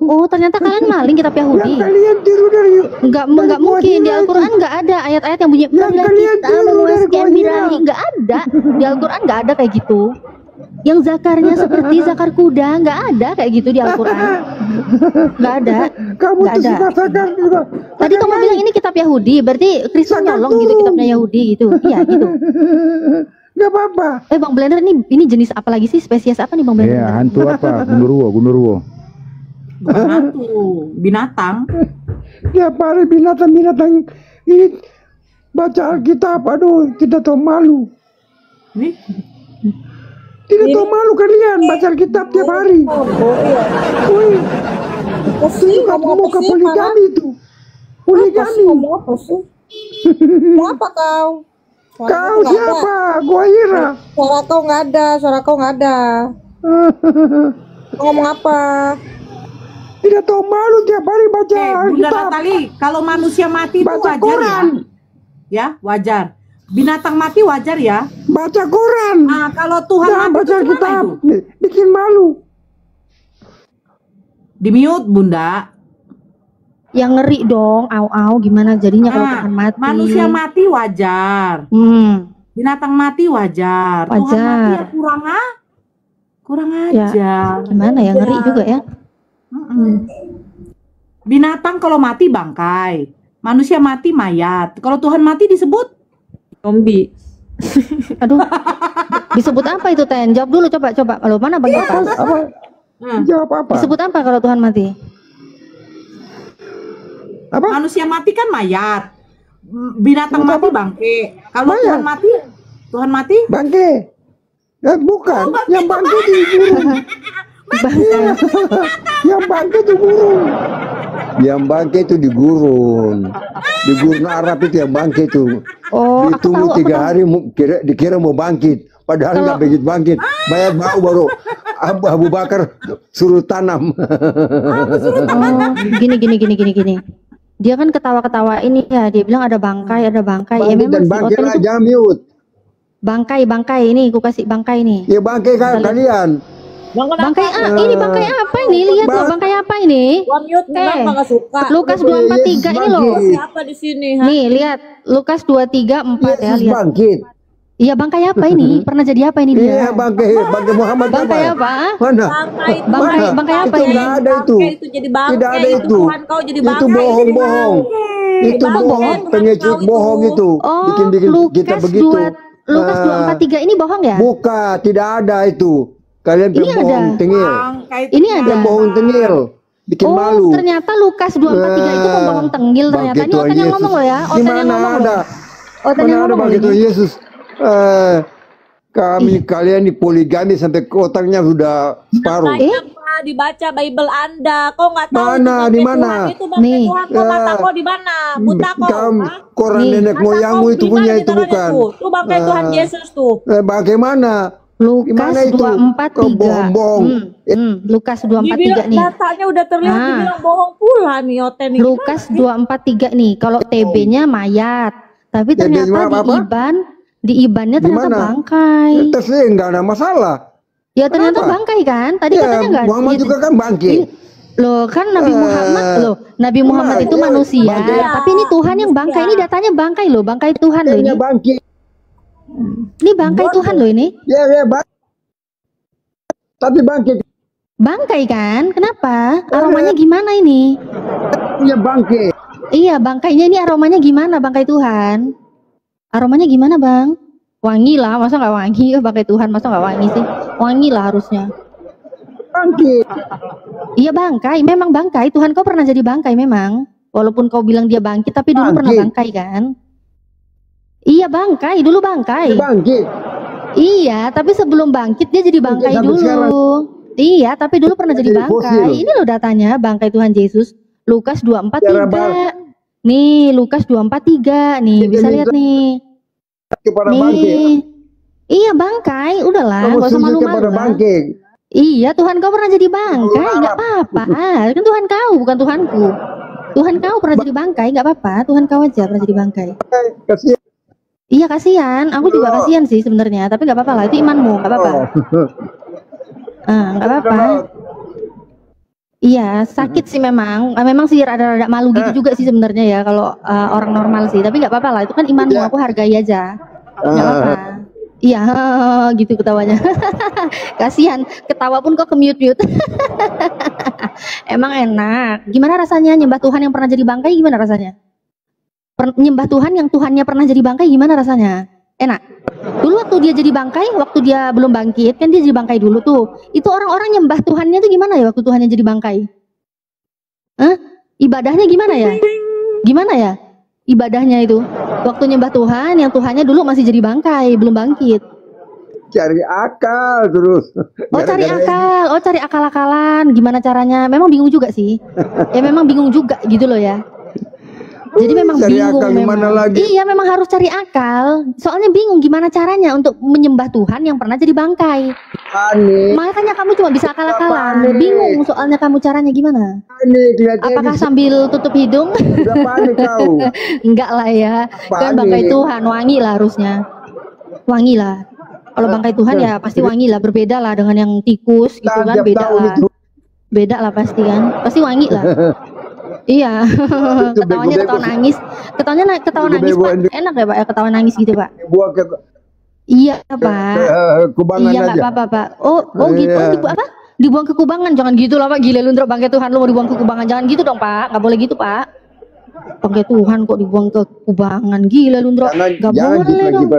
Oh, ternyata kalian maling kitab Yahudi. Kalian tiru dari Enggak mungkin di Al-Qur'an enggak ada ayat-ayat yang bunyi "Bila kita memuaskan birahi", enggak ada. Di Al-Qur'an enggak ada kayak gitu. Yang zakarnya seperti zakar kuda, enggak ada kayak gitu di Al-Qur'an. Enggak ada. Kamu Enggak tuh ada. suka zakar juga. Tadi kamu bilang ini kitab Yahudi, berarti Kristus nyolong gitu kitabnya Yahudi gitu. Iya gitu. Gak apa-apa. Bang Blender ini jenis apa lagi sih? Spesies apa nih Bang Blender? Iya, hantu apa? Gundurwo. Bukan hantu, binatang. Tiap hari binatang-binatang ini baca Alkitab. Aduh, tidak tahu malu. Nih, Tidak tahu malu kalian baca Alkitab tiap hari. Wih, kamu ke poligami itu. Poligami. Apa kau? Kau siapa? Gua Ira. Suara kau nggak ada. Kau ngomong apa? Tidak tahu malu tiap hari baca Bunda Alkitab. Natali, kalau manusia mati itu Baca wajar Quran. ya? Wajar. Binatang mati wajar ya? Baca Quran. Nah, kalau Tuhan Jangan mati baca itu gimana Alkitab. itu? Bikin malu. Di mute, Bunda. Yang ngeri dong, au gimana jadinya kalau Tuhan mati? Manusia mati wajar. Binatang mati wajar. Tuhan Wajar. mati ya kurang Ya, ajar. gimana ya, ngeri juga ya. Binatang kalau mati bangkai. Manusia mati mayat. Kalau Tuhan mati disebut Zombie. Aduh, disebut apa itu Ten? Jawab dulu coba. Kalau mana Bang Yotas? Jawab apa? Disebut apa kalau Tuhan mati? Apa? manusia mati kan mayat. Binatang mati bangke. Kalau Tuhan mati bangke. Bukan, yang bangke di gurun. Yang bangke di gurun. Yang bangke itu di gurun. Di gurun Arab itu yang bangke itu. Oh, ditunggu 3 hari dikira mau bangkit. Padahal nggak begitu bangkit. Mayat bau baru Abu Bakar suruh tanam. Oh, gini. Dia kan ketawa-ketawa ini ya. Dia bilang ada bangkai. Ya memang Dan si bangkai Oten itu aja mute. bangkai ini. Aku kasih bangkai nih. Ya bangkai kalian. Bangkai ini bangkai apa ini? Lihat loh, bangkai apa ini? Nggak suka. Lukas 243 ini loh. Siapa di sini? Nih, lihat Lukas 234 ya, lihat. Bangkit. Iya, bangkai apa ini? Pernah jadi apa ini dia? Iya bangkai Muhammad. Bangkai apa? Mana? Bangkai apa itu ini? nggak ada itu. Itu jadi bangkai. Tidak ada itu. Tuhan kau jadi Itu bangkai. bohong. Itu bohong. Pengecut bohong itu. Oh, Bikin kita begitu. Lukas 243 ini bohong ya? Bukan, tidak ada itu. Kalian Ini pembohong ada. tengil. Ini ada. Pembohong tengil. Bikin Oh, malu. ternyata Lukas 243 itu pembohong tenggil ternyata. Ini Oten yang ngomong loh ya. Oten yang ngomong loh. Oten yang Mana ada ngomong begitu loh. Yesus? Kalian di poligami sampai otaknya sudah separuh. dibaca Bible Anda. Kok nggak tahu itu Mana, di bangkai mana? Tuhan itu bangkai Nih. Tuhan? Kok mata kau di mana? Buta kau? Hah? Koran Nih. nenek Mata moyangmu kau itu di mana punya itu ditaruhnya bukan. tuh? Tuh bangkai Tuhan Yesus tuh. Bagaimana? Gimana Lukas itu? 243. Kebohong-bohong. Lukas 243 Dibilang nih. datanya udah terlihat, Nah. dibilang bohong pula nih Oten nih. Lukas 243 nih. Kalau TB-nya mayat, tapi TB-nya ternyata apa? di IBAN-nya ternyata Gimana? bangkai. Terus nggak ada masalah. Ya ternyata Kenapa? bangkai kan? Tadi Ya, katanya enggak. Muhammad juga kan bangkit. Loh kan Nabi Muhammad loh, Nabi Muhammad itu iya, manusia, bangkai. tapi ini Tuhan yang bangkai. Ini datanya bangkai loh, bangkai Tuhan loh ini. Dia bangkit. Ini bangkai Tuhan loh ini. Ya, tapi bangkit. Bangkai kan? Kenapa? Aromanya gimana ini? Dia bangkit. Iya, bangkainya ini aromanya gimana bangkai Tuhan? Aromanya gimana, Bang? Wangi lah, masa nggak wangi? Bangkai Tuhan masa nggak wangi sih? Wangi lah harusnya. Bangkit. Iya bangkai, memang bangkai. Tuhan kau pernah jadi bangkai memang. Walaupun kau bilang dia bangkit, tapi dulu pernah Bangkit. bangkai kan? Iya bangkai, dulu bangkai. Dia bangkit. Iya, tapi sebelum bangkit dia jadi bangkai sampai dulu. sekarang. Iya, tapi dulu pernah jadi Jadi bangkai. fosil. Ini loh datanya bangkai Tuhan Yesus. Lukas Cara 243. Nih, Lukas 243. Nih, Jadi bisa lihat nih. Kepada bangkit. Nih. Iya, bangkai. Udahlah, Kamu nggak usah sujud malu-malu kepada lah. bangkit. Iya, Tuhan kau pernah jadi bangkai, nggak apa-apa. Kan Tuhan kau, bukan Tuhanku. Tuhan kau pernah jadi bangkai, nggak apa-apa. Tuhan kau aja pernah jadi bangkai. Kasih. Iya, kasihan. Aku juga kasihan sih sebenarnya, tapi nggak apa-apa lah. Itu imanmu, nggak apa-apa. Nggak apa-apa. Iya, sakit sih memang. Memang sih rada-rada malu gitu juga sih sebenarnya ya kalau orang normal sih. Tapi nggak apa-apa lah. Itu kan imanmu, aku hargai aja. Nggak apa-apa. Iya, gitu ketawanya. Kasihan, ketawa pun kok ke-mute-mute. Emang enak. Gimana rasanya nyembah Tuhan yang pernah jadi bangkai? Gimana rasanya? Nyembah Tuhan yang Tuhannya pernah jadi bangkai gimana rasanya? Enak. Dulu waktu dia jadi bangkai, waktu dia belum bangkit, kan dia jadi bangkai dulu tuh. Itu orang-orang nyembah Tuhannya tuh gimana ya waktu Tuhannya jadi bangkai? Hah? Ibadahnya gimana ya? Gimana ya? Ibadahnya itu waktu nyembah Tuhan yang Tuhannya dulu masih jadi bangkai, belum bangkit. Cari akal terus. Oh cari akal, cari akal-akalan. Gimana caranya? Memang bingung juga sih. Ya memang bingung juga gitu loh ya. Jadi memang Cari bingung akal gimana memang. lagi? Iya memang harus cari akal. Soalnya bingung gimana caranya untuk menyembah Tuhan yang pernah jadi bangkai. Panik. Makanya kamu cuma bisa akal-akalan. Bingung soalnya kamu caranya gimana? Panik. Lihat Apakah ini. sambil tutup hidung? Udah panik kau. Enggak lah ya. Kan bangkai Panik. Tuhan wangi lah harusnya. Wangi lah. Kalau bangkai Tuhan ya pasti wangi lah. Berbeda lah dengan yang tikus gitu kan. Tiap Beda tahun lah. itu. Beda lah pasti kan. Pasti wangi lah. Iya. Ketawanya ketawa nangis. Ketawa nangis Pak. Enak ya Pak ya ketawa nangis gitu Pak. Buang ke Iya Pak. kubangan Iya nggak aja. apa-apa Pak. Oh gitu. Iya. Apa? Dibuang ke kubangan. Jangan gitu lah Pak. Gila lu Ndro, bangkai Tuhan lu mau dibuang ke kubangan. Jangan gitu dong Pak. Nggak boleh gitu Pak. Bangkai Tuhan kok dibuang ke kubangan. Gila lu Ndro. Nggak boleh dong.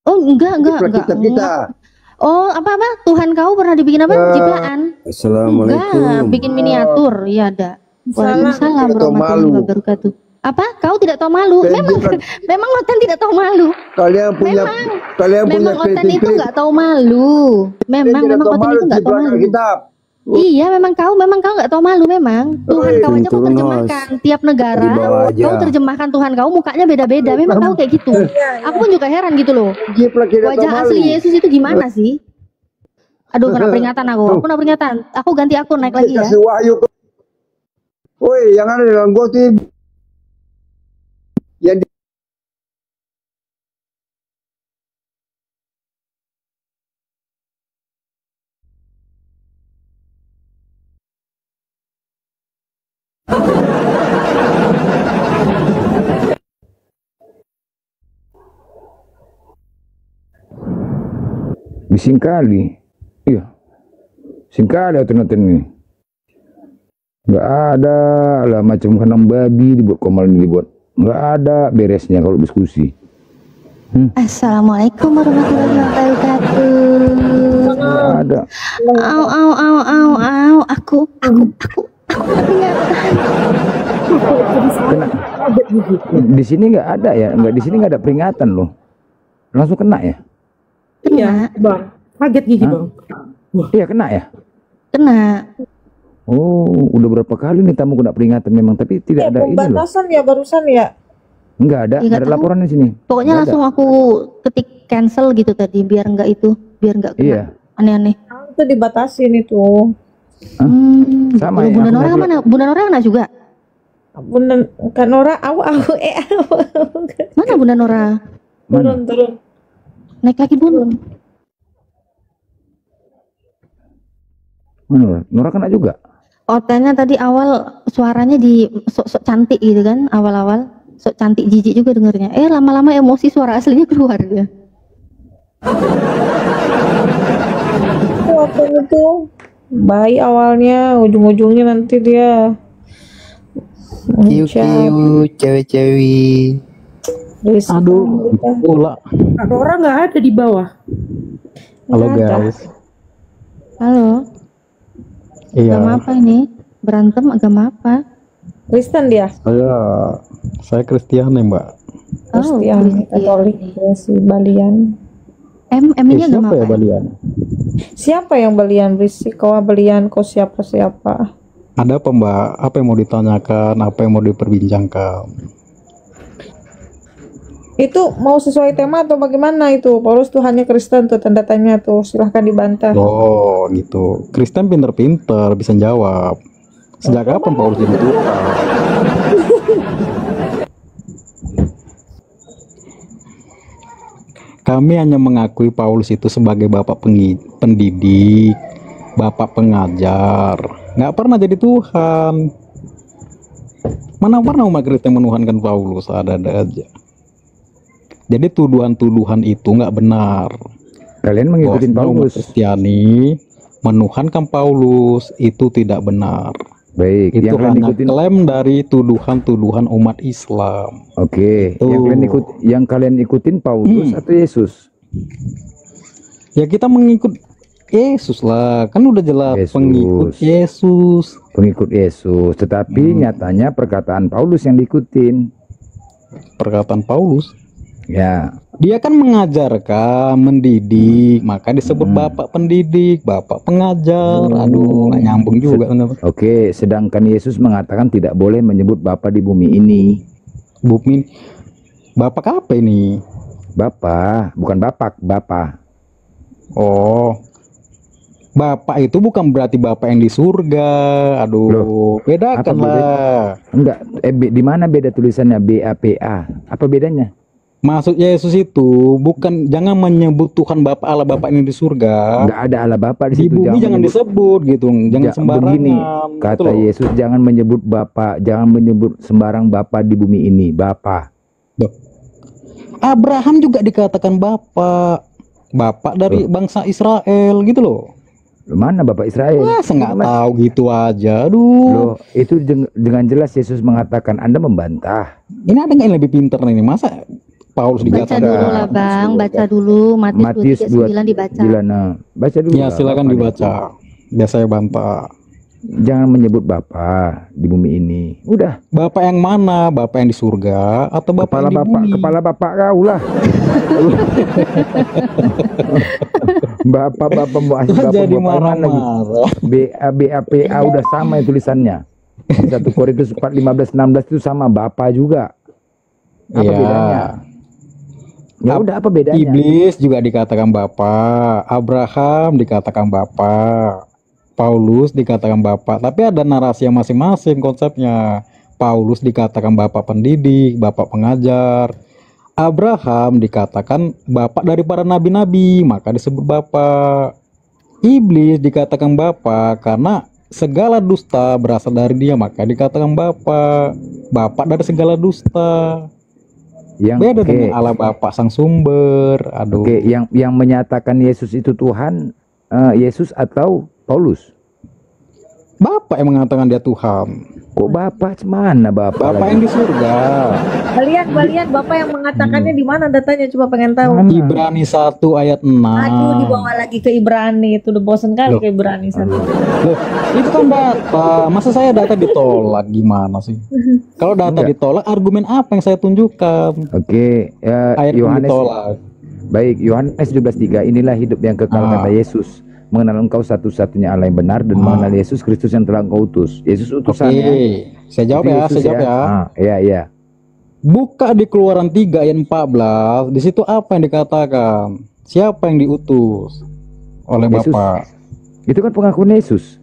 Oh enggak. Kita. Oh apa Tuhan kau pernah dibikin apa? Ciptaan? Assalamualaikum. Enggak, bikin miniatur. Iya ada. Waalaikumsalam warahmatullahi wabarakatuh. Apa? Kau tidak tahu malu? Memang Oten tidak tahu malu. Kalian punya Memang Oten itu nggak tahu malu. Memang Oten itu nggak tahu malu. Kitab. Iya, memang kau nggak tahu malu memang. Tuhan kau aja kau terjemahkan tiap negara. Kau terjemahkan Tuhan kau mukanya beda-beda. Memang kau kayak gitu. Aku pun juga heran gitu loh. Wajah asli Yesus itu gimana sih? Aduh, kena peringatan aku. Aku kena peringatan. Aku ganti akun naik lagi ya. Kasih wahyu. Woi, yang ada dalam gua tuh yang Di Singkali, iya, Singkali ternyata ini. Nggak ada lah macam kandang babi dibuat komal ini dibuat. Nggak ada beresnya kalau diskusi. Assalamualaikum warahmatullahi wabarakatuh. Nggak ada. Au. Aku peringatan. Kena. Di sini nggak ada ya, nggak di sini nggak ada peringatan loh. Langsung kena ya? Iya, Bang. Kaget gigi, Bang. Iya kena ya. Kena. Oh, udah berapa kali nih tamu kena peringatan memang, tapi tidak ada ini loh. Pembatasan ya barusan ya. Enggak ada, Ya, enggak ada tahu. laporan di sini. Pokoknya Nggak langsung aku ketik cancel gitu tadi biar nggak kena Iya. aneh-aneh. Itu dibatasin itu. Sama Kalau ya, Bunda aku Nora mau mana? Bunda Nora kena juga. Bunda Kak Nora, aku Mana Bunda Nora? turun. Naik lagi Bun. Mana? Nora kena juga. Otenya tadi awal suaranya di sok-sok cantik gitu kan, awal-awal sok cantik jijik juga dengernya. Lama-lama emosi suara aslinya keluar dia. Waktu itu baik awalnya, ujung-ujungnya nanti dia Kiu cewek-cewek. Aduh, bola. Ada orang nggak ada di bawah. Halo guys. Halo. Iya. Agama apa ini? Berantem agama apa? Kristen dia. Saya Kristian ya Mbak. Kristian Katolik ya, si Balian. M-nya agama Siapa ya apa? Balian? Siapa yang Balian berisik? Kau Balian, kau siapa? Ada apa Mbak? Apa yang mau ditanyakan? Apa yang mau diperbincangkan? Itu mau sesuai tema atau bagaimana itu? Paulus Tuhannya Kristen tuh tanda tanya tuh, silahkan dibantah. Oh gitu. Kristen pinter-pinter bisa jawab. Sejak kapan Paulus jadi Tuhan? Kami hanya mengakui Paulus itu sebagai bapak pendidik, bapak pengajar. Nggak pernah jadi Tuhan. Mana pernah umat Kristen menuhankan Paulus? Ada-ada aja. Jadi tuduhan-tuduhan itu nggak benar. Kalian mengikuti Bahwasanya umat Paulus. Kristiani menuhankan Paulus itu tidak benar. Baik, Itu yang kalian hanya ikutin. klaim dari tuduhan-tuduhan umat Islam. Oke, yang kalian ikutin Paulus atau Yesus? Ya kita mengikut Yesus lah, kan udah jelas pengikut Yesus. Pengikut Yesus, tetapi nyatanya perkataan Paulus yang diikutin. Perkataan Paulus? Ya. Dia kan mengajarkan, mendidik, maka disebut bapak pendidik, bapak pengajar. Aduh, nggak nyambung juga. Oke, sedangkan Yesus mengatakan tidak boleh menyebut Bapa di bumi ini. Bumi, Bapak apa ini? Bapak, bukan Bapak, Bapa. Oh, Bapak itu bukan berarti Bapak yang di surga. Aduh, bedakan lah. Enggak, di mana beda tulisannya BAPA? Apa bedanya? Maksud Yesus itu bukan, jangan menyebut Tuhan Bapa Allah Bapa ini di surga. Enggak ada Allah Bapa di Di situ. bumi jangan disebut gitu, jangan sembarangan. Begini, gitu kata loh. Yesus, jangan menyebut Bapa, jangan menyebut sembarang Bapa di bumi ini, Bapa. Abraham juga dikatakan Bapak, Bapak dari bangsa Israel gitu loh. Mana Bapak Israel? Masa nggak tahu gitu aja, aduh. Loh, itu dengan jelas Yesus mengatakan, Anda membantah. Ini ada nggak yang lebih pinter nih? Masa Paulus Baca dikatakan? dulu lah Bang, baca dulu Matius 23:9 dibaca. Baca dulu. Ya lah, silakan Bapak. dibaca. Biasa saya bantah. Jangan menyebut Bapa di bumi ini. Udah. Bapak yang mana? Bapak yang di surga atau Bapak Kepala yang di Bapak, bumi? kepala Bapak kau lah. Bapak mau asli Bapak Jadi Bapak mana lagi? marah-marah. BAPA udah sama ya tulisannya. 1 Korintus 4:15-16 itu sama Bapak juga. Apa Iya. bedanya? Ya udah, apa bedanya? Iblis juga dikatakan Bapak, Abraham dikatakan Bapak, Paulus dikatakan Bapak, tapi ada narasi yang masing-masing konsepnya. Paulus dikatakan Bapak pendidik, Bapak pengajar. Abraham dikatakan Bapak dari para nabi-nabi, maka disebut Bapak. Iblis dikatakan Bapak karena segala dusta berasal dari dia, maka dikatakan Bapak. Bapak dari segala dusta. Beda dengan Allah Bapa sang sumber. Aduh. Oke, yang menyatakan Yesus itu Tuhan, Yesus atau Paulus? Bapak yang mengatakan dia Tuhan. Kok Bapak mana Bapak? Bapak yang di surga. Balian Bapak yang mengatakannya di mana datanya, coba pengen tahu. Ibrani 1 ayat 6. Aduh, dibawa lagi ke Ibrani, itu udah bosen kali Loh. ke Ibrani 1. Loh, itu kan data. Masa saya data ditolak gimana sih? Kalau data ditolak, argumen apa yang saya tunjukkan? Oke, Ayat yang Yohanes. ditolak. Baik, Yohanes 17:3, inilah hidup yang kekal kata Yesus. mengenal engkau satu-satunya Allah yang benar dan mengenal Yesus Kristus yang telah engkau utus. Yesus Oke, utusannya. saya jawab Itu ya, Yesus saya jawab ya. Iya, iya. Buka di Keluaran 3 ayat 14, di situ apa yang dikatakan? Siapa yang diutus oleh Yesus. Bapa? Itu kan pengakuan Yesus.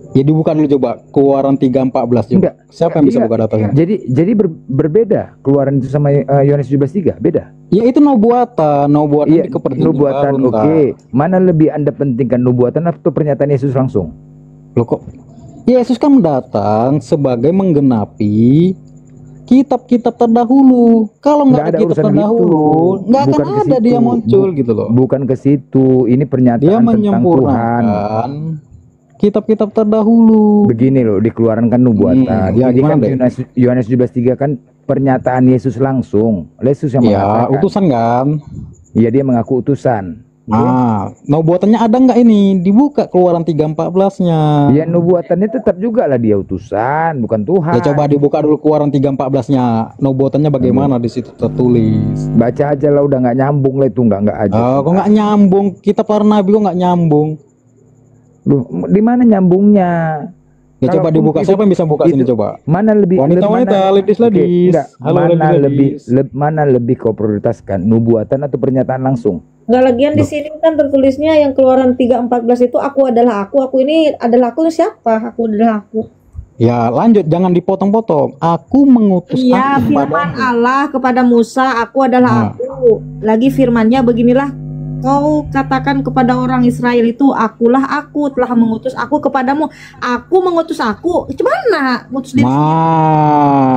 Ya dibuka dulu coba Keluaran 3:14 juga. Enggak. Siapa yang bisa Enggak. buka datanya? Jadi berbeda Keluaran itu sama Yohanes 17:3, beda. Ya itu nubuatan Iya, di keperjanjian nubuatan baru, oke. Mana lebih Anda pentingkan nubuatan atau pernyataan Yesus langsung? Loh kok Yesus kan datang sebagai menggenapi kitab-kitab terdahulu. Kalau nggak ada kitab urusan terdahulu, nggak akan Bukan ke ada situ. dia muncul gitu loh. Bukan ke situ. Ini Dia pernyataan tentang Tuhan. menyempurnakan kitab-kitab terdahulu. Begini loh, dikeluarkan nubuatan. Ya, Ini gimana kan deh? Yohanes 17:3 kan pernyataan Yesus langsung. Yesus yang Ya, mengatakan. utusan kan? Iya, dia mengaku utusan. Nah, nubuatannya ada nggak ini? Dibuka Keluaran 3:14-nya. Ya, nubuatannya tetap juga lah dia utusan, bukan Tuhan. Ya coba dibuka dulu Keluaran 3:14-nya. Nubuatannya bagaimana di situ tertulis? Baca aja lah, udah nggak nyambung lah itu, nggak aja. Kok nggak nyambung? Kita para nabi kok nggak nyambung? Loh, di mana nyambungnya? Ya coba Kalaupun dibuka. itu- Siapa yang bisa buka sini itu- coba? Mana lebih Wanita-wanita, ladies. Enggak, Halo, mana ladies. mana lebih kau prioritaskan, nubuatan atau pernyataan langsung? Nggak, lagian di sini kan tertulisnya yang Keluaran 3:14 itu aku adalah aku ini adalah aku, siapa? Aku adalah aku. Ya lanjut, jangan dipotong-potong. Aku mengutus Iya, aku firman kepadamu. Allah kepada Musa, aku adalah aku. Lagi firmannya beginilah, kau katakan kepada orang Israel itu, akulah aku telah mengutus aku kepadamu. Aku mengutus aku. Gimana? Ngutus diri sendiri.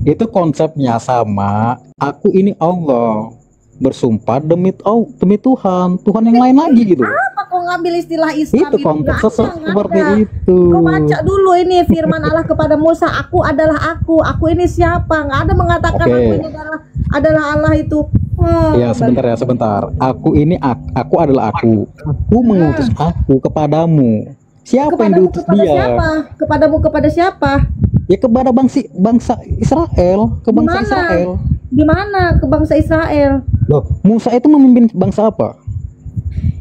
Itu konsepnya sama. Aku ini Allah bersumpah demi Tuhan yang lain lagi gitu. Apa kau ngambil istilah Islam Itu konsep Nggak ada, nggak seperti ada. itu. Kau baca dulu ini firman Allah kepada Musa, aku adalah aku ini siapa? Nggak ada mengatakan Oke. aku ini adalah Allah itu. Ya sebentar. Aku ini aku adalah aku. Aku mengutus aku kepadamu. Siapa yang Kepadamu diutus kepada dia? siapa? Kepadamu kepada siapa? Ya kepada bangsa Israel, ke bangsa Gimana? Israel. Gimana ke bangsa Israel? Loh, Musa itu memimpin bangsa apa?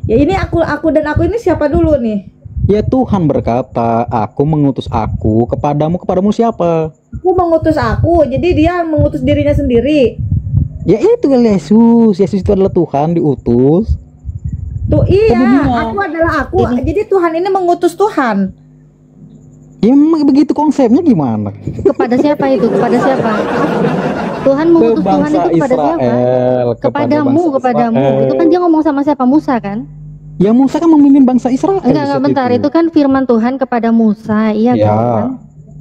Ya ini aku dan aku ini siapa dulu nih? Ya Tuhan berkata, aku mengutus aku kepadamu siapa? Aku mengutus aku, jadi dia mengutus dirinya sendiri. Ya itu kan Yesus itu adalah Tuhan diutus. Tuh iya, dunia. aku adalah aku. Jadi Tuhan ini mengutus Tuhan. Ya memang begitu konsepnya gimana? Kepada siapa itu? Kepada siapa? Tuhan mengutus Tuhan itu kepada siapa? Kepadamu. Israel. Itu kan dia ngomong sama siapa? Musa kan? Ya Musa kan memimpin bangsa Israel. Enggak, bentar. Itu kan firman Tuhan kepada Musa, iya Ya. kan?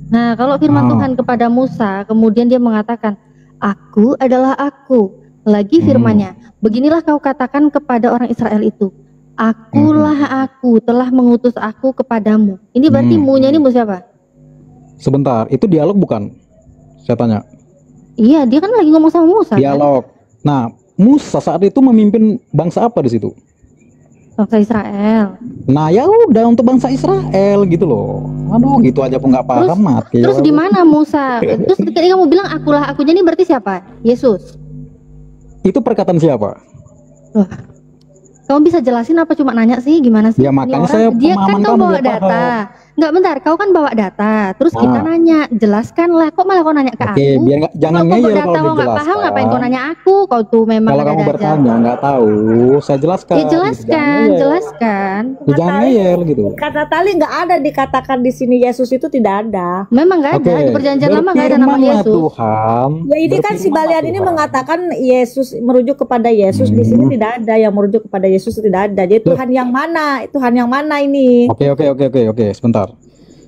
Nah, kalau firman Tuhan kepada Musa, kemudian dia mengatakan, aku adalah aku. Lagi firmannya, beginilah kau katakan kepada orang Israel itu, akulah aku, telah mengutus aku kepadamu. Ini berarti mu-nya ini mu siapa? Sebentar, itu dialog bukan? Saya tanya. Iya, dia kan lagi ngomong sama Musa. Kan? Dialog. Nah, Musa saat itu memimpin bangsa apa di situ? Bangsa Israel. Nah, ya udah untuk bangsa Israel gitu loh. Aduh, gitu aja pun nggak paham mati. Terus di mana Musa? Terus ketika kamu bilang akulah akunya ini berarti siapa? Yesus. Itu perkataan siapa? Loh, kamu bisa jelasin apa cuma nanya sih? Gimana sih? Ya, Ini makanya orang, saya dia kan pemahaman kau kamu bawa nggak data. paham. Enggak, bentar, kau kan bawa data. Terus kita nanya, jelaskanlah. Kok malah kau nanya ke Oke, aku? biar jangan Kau ngeyel bawa data kalau kau nggak paham, dijelaskan. ngapain kau nanya aku? Kau tuh memang Kalau kamu ada aja. bertanya nggak tahu, saya jelaskan. Ya jelaskan, jelaskan. Ya, jangan ngeyel gitu. Kata tali nggak ada dikatakan di sini Yesus itu tidak ada. Memang nggak ada, di perjanjian lama nggak ada nama Berfirmanlah Yesus. Tuhan. Ya ini kan si Balian ini mengatakan Yesus merujuk kepada Yesus, di sini tidak ada yang merujuk kepada Yesus, tidak ada. Jadi Tuhan yang mana? Tuhan yang mana ini? Oke, sebentar.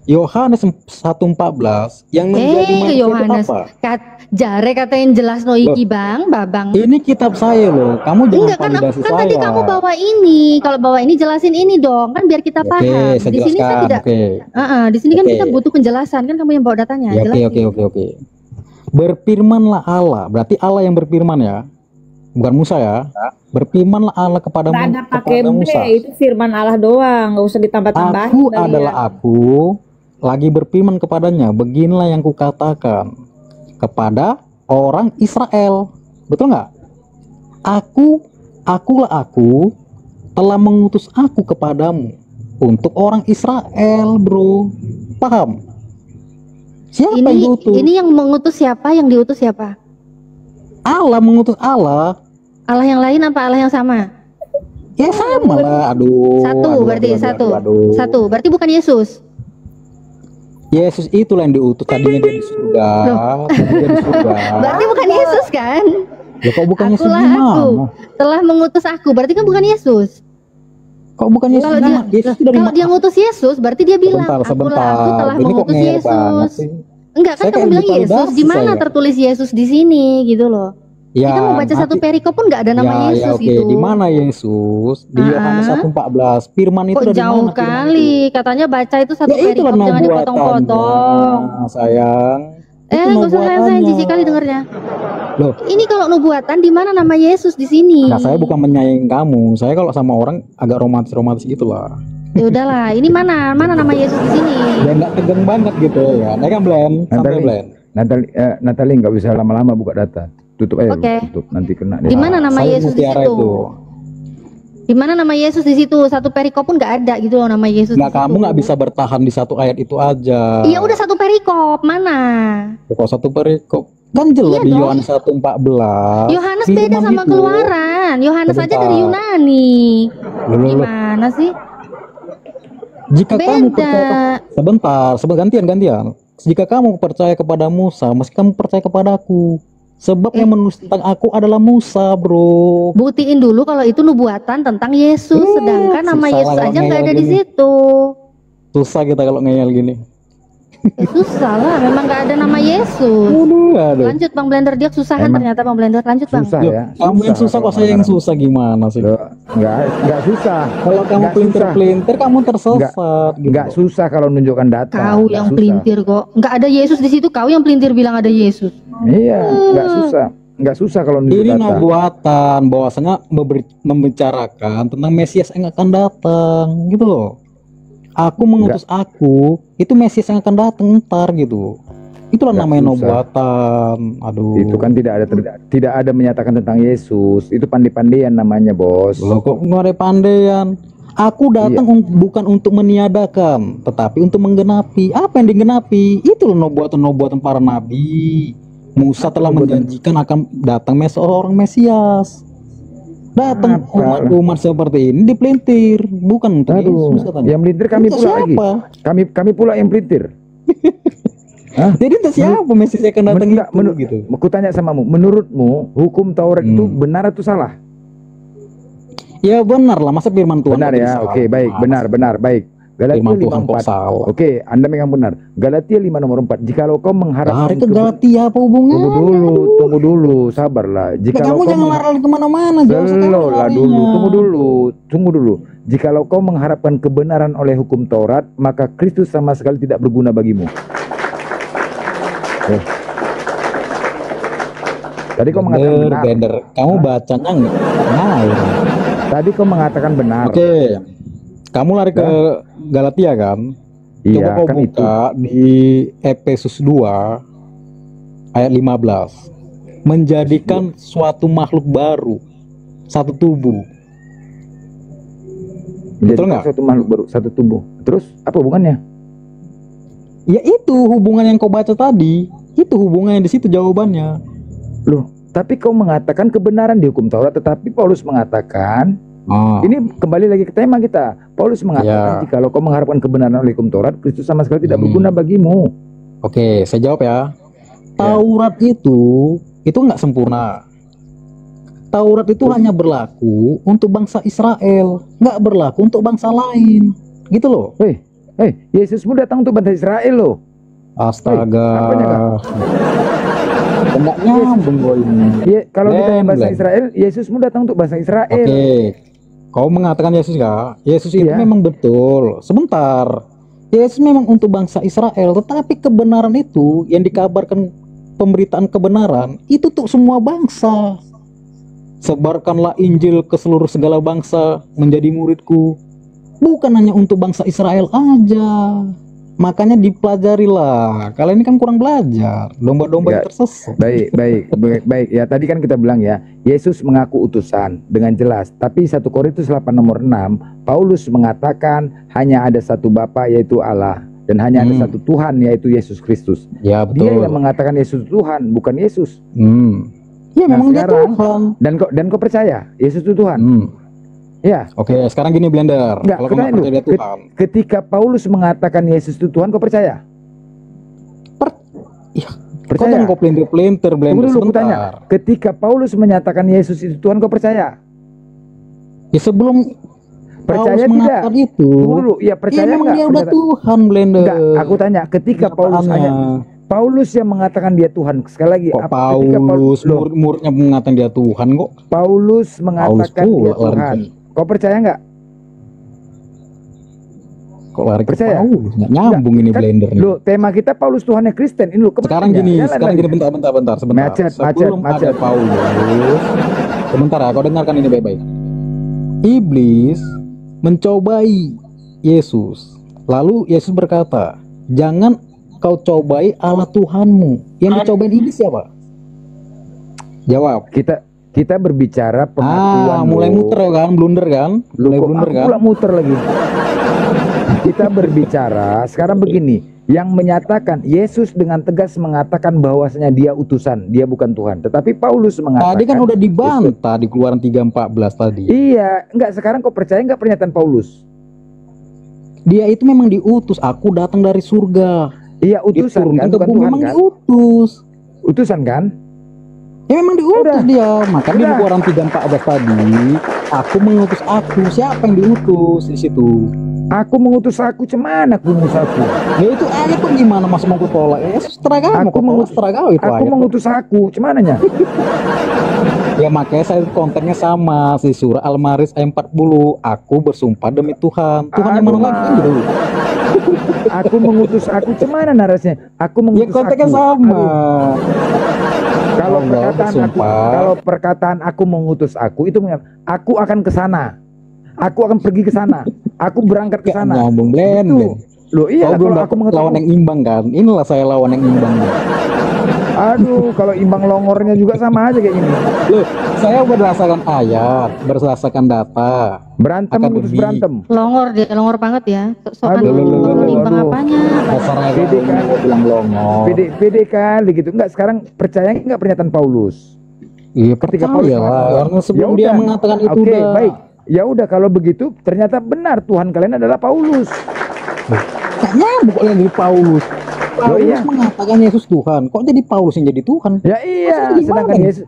Yohanes 1:14 yang menjadi manusia itu Yohanes, apa? jare katain jelas no iki bang, babang. Ini kitab saya loh. Kamu jangan Enggak kan, validasi kan saya. tadi kamu bawa ini. Kalau bawa ini jelasin ini dong, kan biar kita Oke, paham. saya Di sini kan jelaskan. tidak. Oke. Di sini kan Oke. kita butuh penjelasan, kan kamu yang bawa datanya. Ya, Jelasin. oke. Berfirmanlah Allah, berarti Allah yang berfirman ya. Bukan Musa ya. Berfirmanlah Allah kepada Nggak ada pakai B, Musa. itu firman Allah doang, nggak usah ditambah-tambahin. Aku Balian. adalah aku, lagi berfirman kepadanya, beginilah yang kukatakan kepada orang Israel. Betul nggak? Akulah aku, telah mengutus aku kepadamu untuk orang Israel, bro. Paham? Siapa yang diutus? Ini yang mengutus siapa? Yang diutus siapa? Allah mengutus Allah. Allah yang lain apa Allah yang sama? Ya sama lah. Aduh. Satu. Berarti bukan Yesus. Yesus itulah yang diutus, tadinya dia di surga. Berarti bukan Yesus kan? Ya kok bukan Yesus Akulah gimana? aku telah mengutus aku. Berarti kan bukan Yesus. Kok bukan Yesus? Kalau dia ngutus Yesus, berarti dia bilang akulah aku telah mengutus Yesus. Enggak kan kamu bilang Yesus, di mana tertulis Yesus di sini gitu loh. Ya, kita mau baca satu perikop pun nggak ada nama Yesus gitu. Di mana Yesus? Di Yohanes 1:14. Firman itu kok jauh kali, katanya baca itu satu perikop, jangan dipotong-potong. Sayang. Nggak usah sayang, jijik kali dengernya. Loh, ini kalau nubuatan di mana nama Yesus di sini? Nah, saya bukan menyayangi kamu. Saya kalau sama orang agak romantis gitulah. Ya udahlah, ini mana nama Yesus di sini? Ya nggak tegang banget gitu ya. Nah kan Blen, Natalie nggak bisa lama-lama buka data. Tutup aja, tutup nanti kena. Di mana nama Yesus di situ? Di mana nama Yesus di situ? Satu perikop pun nggak ada gitu loh nama Yesus. Nggak, kamu nggak bisa bertahan di satu ayat itu aja. Iya udah satu perikop mana? Kok satu perikop? Kan jelas di Yohanes 1:14. Yohanes beda sama Keluaran. Yohanes aja dari Yunani. Gimana sih? Jika kamu percaya, sebentar, gantian. Jika kamu percaya kepada Musa, mesti kamu percaya kepadaku. Sebab yang menulis tentang aku adalah Musa, bro. Buktiin dulu kalau itu nubuatan tentang Yesus, sedangkan nama Yesus aja nggak ada di situ. Susah kita kalau ngeyel gini. Susah lah, memang nggak ada nama Yesus. Aduh. Lanjut Bang Blender, dia kesusahan ternyata Bang Blender. Lanjut Bang. Susah ya. Kamu yang susah kok saya yang susah gimana sih? Enggak susah. Kalau kamu pelintir kamu tersesat. Enggak susah kalau menunjukkan data. Kau yang pelintir kok. Nggak ada Yesus di situ, kau yang pelintir bilang ada Yesus. Iya, enggak susah kalau menunjukkan data. Ini nubuatan bahwasanya membicarakan tentang Mesias yang akan datang gitu loh. Aku mengutus aku, itu Mesias yang akan datang ntar gitu. Itulah namanya nubuatan. Aduh. Itu kan tidak ada menyatakan tentang Yesus. Itu pandai-pandaian namanya, Bos. Loh, kok nggak ada pandaian? Aku datang bukan untuk meniadakan, tetapi untuk menggenapi. Apa yang digenapi? Itu loh nubuatan para nabi. Musa telah menjanjikan akan datang seorang Mesias. Datang umat seperti ini dipelintir, bukan untuk Yesus katanya. Yang melintir kami pula lagi. Kami pula yang pelintir. Jadi itu siapa Mesias akan datang gitu? Aku tanya samamu, menurutmu hukum Taurat itu benar atau salah? Ya benar lah, masa firman Tuhan benar ya. Oke, baik, benar, baik. Galatia 5:4. Oke, Anda memang benar. Galatia 5 nomor 4. Jikalau kau mengharapkan ke Galatia apa hubungannya? Tunggu dulu, sabarlah. Kamu jangan lari kemana-mana. Tunggu dulu. Jikalau kau mengharapkan kebenaran oleh hukum Taurat, maka Kristus sama sekali tidak berguna bagimu. Tadi kau mengatakan benar. Kamu bacanya nggak? Tadi kau mengatakan benar. Oke. Kamu lari ke Galatia kan? Iya, coba kau buka di Efesus 2 ayat 15. Menjadikan suatu makhluk baru, satu tubuh. Betul nggak? Suatu makhluk baru, satu tubuh. Terus apa hubungannya? Ya itu hubungan yang kau baca tadi. Itu hubungannya di situ jawabannya. Loh, tapi kau mengatakan kebenaran di hukum Taurat, tetapi Paulus mengatakan ini kembali lagi ke tema kita. Paulus mengatakan jika kau mengharapkan kebenaran oleh hukum Taurat, Kristus sama sekali tidak berguna bagimu. Oke, saya jawab ya. Taurat itu nggak sempurna. Taurat itu hanya berlaku untuk bangsa Israel, nggak berlaku untuk bangsa lain. Gitu loh. Yesusmu datang untuk bangsa Israel loh. Astaga. Enggak nyambung gue ini. Kalau kita bahasa Israel, Yesusmu datang untuk bangsa Israel. Oke. Kau mengatakan Yesus gak? Yesus itu memang betul. Sebentar. Yesus memang untuk bangsa Israel, tetapi kebenaran itu yang dikabarkan, pemberitaan kebenaran itu untuk semua bangsa. Sebarkanlah Injil ke seluruh segala bangsa menjadi muridku. Bukan hanya untuk bangsa Israel aja. makanya dipelajari lah. Kalian ini kan kurang belajar, domba-domba Ya, yang tersesat. baik. Ya tadi kan kita bilang ya, Yesus mengaku utusan dengan jelas. Tapi 1 Korintus 8 nomor 6, Paulus mengatakan hanya ada satu Bapa yaitu Allah, dan hanya ada satu Tuhan yaitu Yesus Kristus. Ya Dia betul. yang mengatakan Yesus Tuhan, bukan Yesus. Ya Nah, memang dia sekarang, Tuhan. dan kau percaya Yesus itu Tuhan? Ya. Oke, sekarang gini Blender. Enggak, Kalau kau pertanyaan nggak dulu. percaya dia Tuhan, Ketika Paulus mengatakan Yesus itu Tuhan, kau percaya? kau jangan kau pelintir-pelintir, Tunggu Blender, dulu, aku tanya. sebentar. Ketika Paulus menyatakan Yesus itu Tuhan, kau percaya? Ya sebelum Percaya Paulus tidak? mengatakan itu, Tunggu dulu, ya percaya memang enggak? dia udah Tuhan, Blender. Enggak, aku tanya. Ketika Paulus Paulus yang mengatakan dia Tuhan, sekali lagi. Kok ketika Paulus murid-muridnya mengatakan dia Tuhan kok? Paulus mengatakan Paulus dia pula Tuhan. lari. Kau percaya enggak? Kok lari ke Percaya? Paulus? Nggak nyambung ini Kan, Blender nih. Loh, tema kita Paulus Tuhannya Kristen. Ini loh, Sekarang gini, bentar, sebentar. Macet. Sebelum ada Paulus, sebentar ya, kau dengarkan ini baik-baik. Iblis mencobai Yesus. Lalu Yesus berkata, jangan kau cobai Allah Tuhanmu. Yang dicobain iblis siapa? Jawab. Kita berbicara pengakuan. Mulai muter kan, blunder kan? Mulai blunder kan? Pula muter lagi. Kita berbicara sekarang begini, yang menyatakan Yesus dengan tegas mengatakan bahwasanya dia utusan, dia bukan Tuhan. Tetapi Paulus mengatakan Tadi kan udah dibantah di Keluaran 3:14 tadi. Iya, enggak, sekarang kau percaya enggak pernyataan Paulus? Dia itu memang diutus, aku datang dari surga. Iya, utusan Diturunkan kan, ke bukan bumi, Tuhan memang kan? diutus. Utusan kan? Ya memang diutus dia. Makanya di Keluaran 3:14 tadi, aku mengutus aku. Siapa yang diutus di situ? Aku mengutus aku, cemana aku mengutus aku? Ya itu ayat tuh gimana mas mau tolak? Ya setelah kamu, Aku mengutus itu aku ayat. mengutus aku, cemananya? Ya makanya saya kontennya sama si surah Al-Maris ayat 40. Aku bersumpah demi Tuhan. Tuhan yang mana lagi kan gitu. Aku mengutus aku, cemana narasinya? Aku Ya mengutus kontennya aku. sama. Kalau Allah perkataan aku, bersumpah. kalau perkataan aku mengutus aku itu aku akan ke sana. Aku akan pergi ke sana. Aku berangkat ke sana. Nyambung Blend. Loh iya, Kau belum kalau aku dapat lawan yang imbang kan? Inilah saya lawan yang imbang. Aduh, kalau imbang longornya juga sama aja kayak gini. Loh, saya berdasarkan ayat, berdasarkan data. Berantem terus berantem. Longor dia, longor banget ya. Soal Aduh, nimbang apanya? Dasar Pede kan, bilang longor. pede kali gitu. Enggak, sekarang percaya enggak pernyataan Paulus? Iya, Ketika percaya Paulus lah. Karena sebelum Ya dia udah. mengatakan itu Oke, udah. baik. Ya udah, kalau begitu ternyata benar Tuhan kalian adalah Paulus. Nggak nyambung kok yang jadi Paulus. Paulus iya. mengatakan Yesus Tuhan. Kok jadi Paulus yang jadi Tuhan? Ya iya, Maksudnya sedangkan gimana? Yesus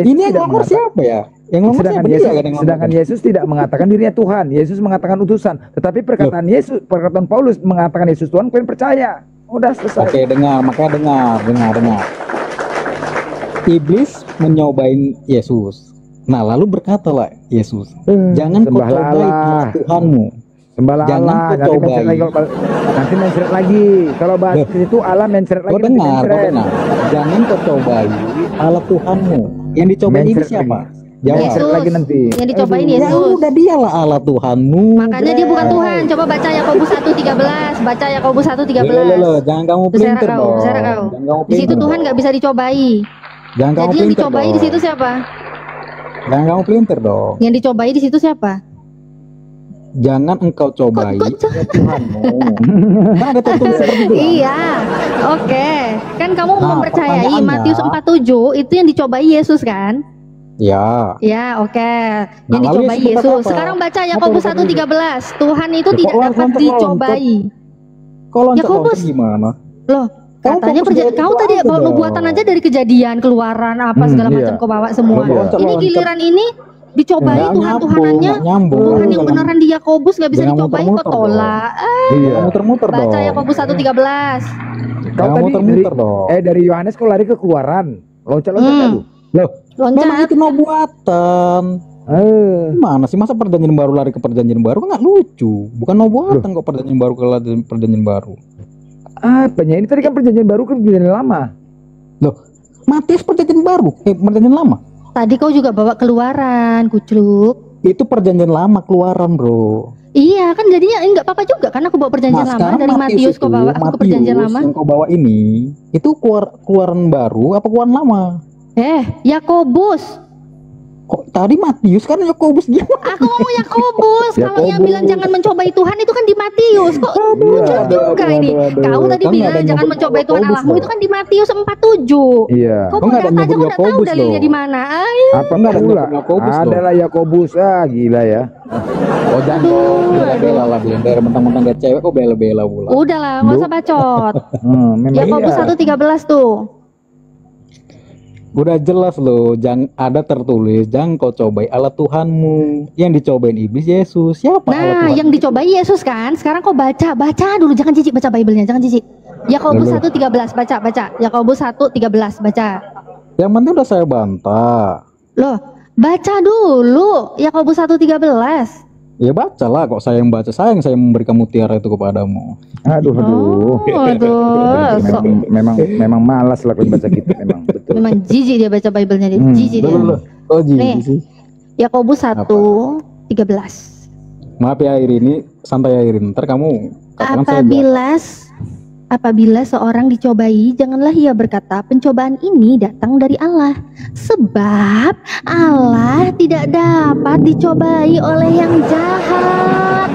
Ini yang tidak ngomong mengatakan- siapa ya? Yang ngomong sedangkan siapa? Yesus, Dia kan yang sedangkan ngomong. Yesus tidak mengatakan dirinya Tuhan. Yesus mengatakan utusan. Tetapi perkataan Yesus, perkataan Paulus mengatakan Yesus Tuhan, kalian percaya. Udah selesai. Oke, dengar, makanya dengar. Iblis menyobain Yesus. Nah, lalu berkatalah Yesus, jangan kau sembahlah cobai Allah. Allah Tuhanmu. Sembahlah Jangan Allah. kau Nanti cobai. mencret lagi nanti mencret lagi. Kalau bahas Loh. itu Allah mencret lagi. Kau nanti dengar, kau mencret. dengar. Jangan kau cobai Allah Tuhanmu. Yang dicobain ini Mencret siapa? lagi. Jawab. Mencret lagi nanti. Yang dicobain Ya Yesus. udah dialah Allah Tuhanmu. Makanya dia bukan Tuhan. Coba baca Yakobus 1:13. Baca Yakobus 1:13. Loh, jangan kamu Berseret pelintir kau, dong. berseret kau. Jangan kamu Di situ pelintir Tuhan dong. nggak bisa dicobai. Jangan kamu Jadi yang pelintir dicobai dong. di situ siapa? Jangan kamu pelintir dong. Yang dicobai di situ siapa? Jangan engkau cobai Tuhanmu. Kan ada tertulis seperti itu. Iya, oke. Kan kamu Nah, mempercayai pertanyaannya- Matius 4:7 itu yang dicobai Yesus kan? Ya. Ya, oke. Yang Nah, lalu dicobai Yesus berkata Yesus. apa? Sekarang baca Apa Yakobus yang 1:13. Tuhan itu Ya, tidak kok dapat loncat-loncat? dicobai. Kau loncat-loncat Yakobus. gimana? Loh, Kamu katanya fokus dari kau itu tadi aja dong. buatan aja dari kejadian, keluaran apa segala macam iya. kau bawa semua. Iya. Ini giliran ini dicobai Nggak Tuhan-Tuhanannya. nyambung. Tuhan yang beneran di Yakobus nggak bisa Jangan dicobai kok muter-muter tolak. Iya. Muter-muter dong. Baca Yakobus 1:13. Kau Jangan tadi muter-muter dong. dari Yohanes kau lari ke keluaran. Loncat-loncat lu. Loh, memang Loncat. itu no buatan. Gimana sih, masa perjanjian baru lari ke perjanjian baru? Kan nggak lucu. Bukan no buatan kok perjanjian baru ke perjanjian baru. Apanya? Ini tadi kan perjanjian baru kan perjanjian lama. Loh, Matius perjanjian baru, perjanjian lama. Tadi kau juga bawa keluaran, kucluk. Itu perjanjian lama keluaran, bro. Iya kan jadinya nggak apa-apa juga kan aku bawa perjanjian Nah, lama sekarang dari Matius kau bawa aku ke perjanjian lama. Yang kau bawa ini itu keluaran baru apa keluaran lama? Yakobus. Kok tadi Matius kan Yakobus dia. Aku ngomong Yakobus. Kalau yang bilang jangan mencobai Tuhan itu kan di Matius. Kok lucu juga ini. Kau tadi Kan bilang nggak ada jangan nyebut mencobai Tuhan Yakobus Allahmu loh. itu kan di Matius 47. Iya. Kau Kok nggak ada berkata aja nyebut kau udah tahu Yakobus dalilnya loh. di mana. Ayo. Apa Nggak ada pula? nyebut Yakobus loh. Adalah Yakobus, gila ya. Oh jangan bela-bela lah Blender, mentang-mentang gak cewek kok bela-bela pula. Udahlah, nggak usah bacot. Memang Yakobus iya. 1:13 tuh. Udah jelas loh, jangan ada tertulis jangan kau cobai Allah Tuhanmu. Yang dicobain iblis Yesus. Siapa Allah Nah, Tuhan? yang dicobai Yesus kan. Sekarang kau baca dulu, jangan jijik baca Bible-nya, jangan jijik. Yakobus 1:13 baca. Yakobus 1:13 baca. Yang penting udah saya bantah. Loh, baca dulu Yakobus 1:13. Ya bacalah, kok saya yang baca, saya memberikan mutiara itu kepadamu. Aduh. Aduh, Memang malas lah kalau baca gitu memang betul. memang jijik dia baca Bible-nya dia, jijik dia. Oh jijik Nih. sih. Yakobus 1:13. Maaf ya Irin, santai ya Irin. Ntar kamu katakan saya jahat. Apabila seorang dicobai, janganlah ia berkata, pencobaan ini datang dari Allah. Sebab Allah tidak dapat dicobai oleh yang jahat.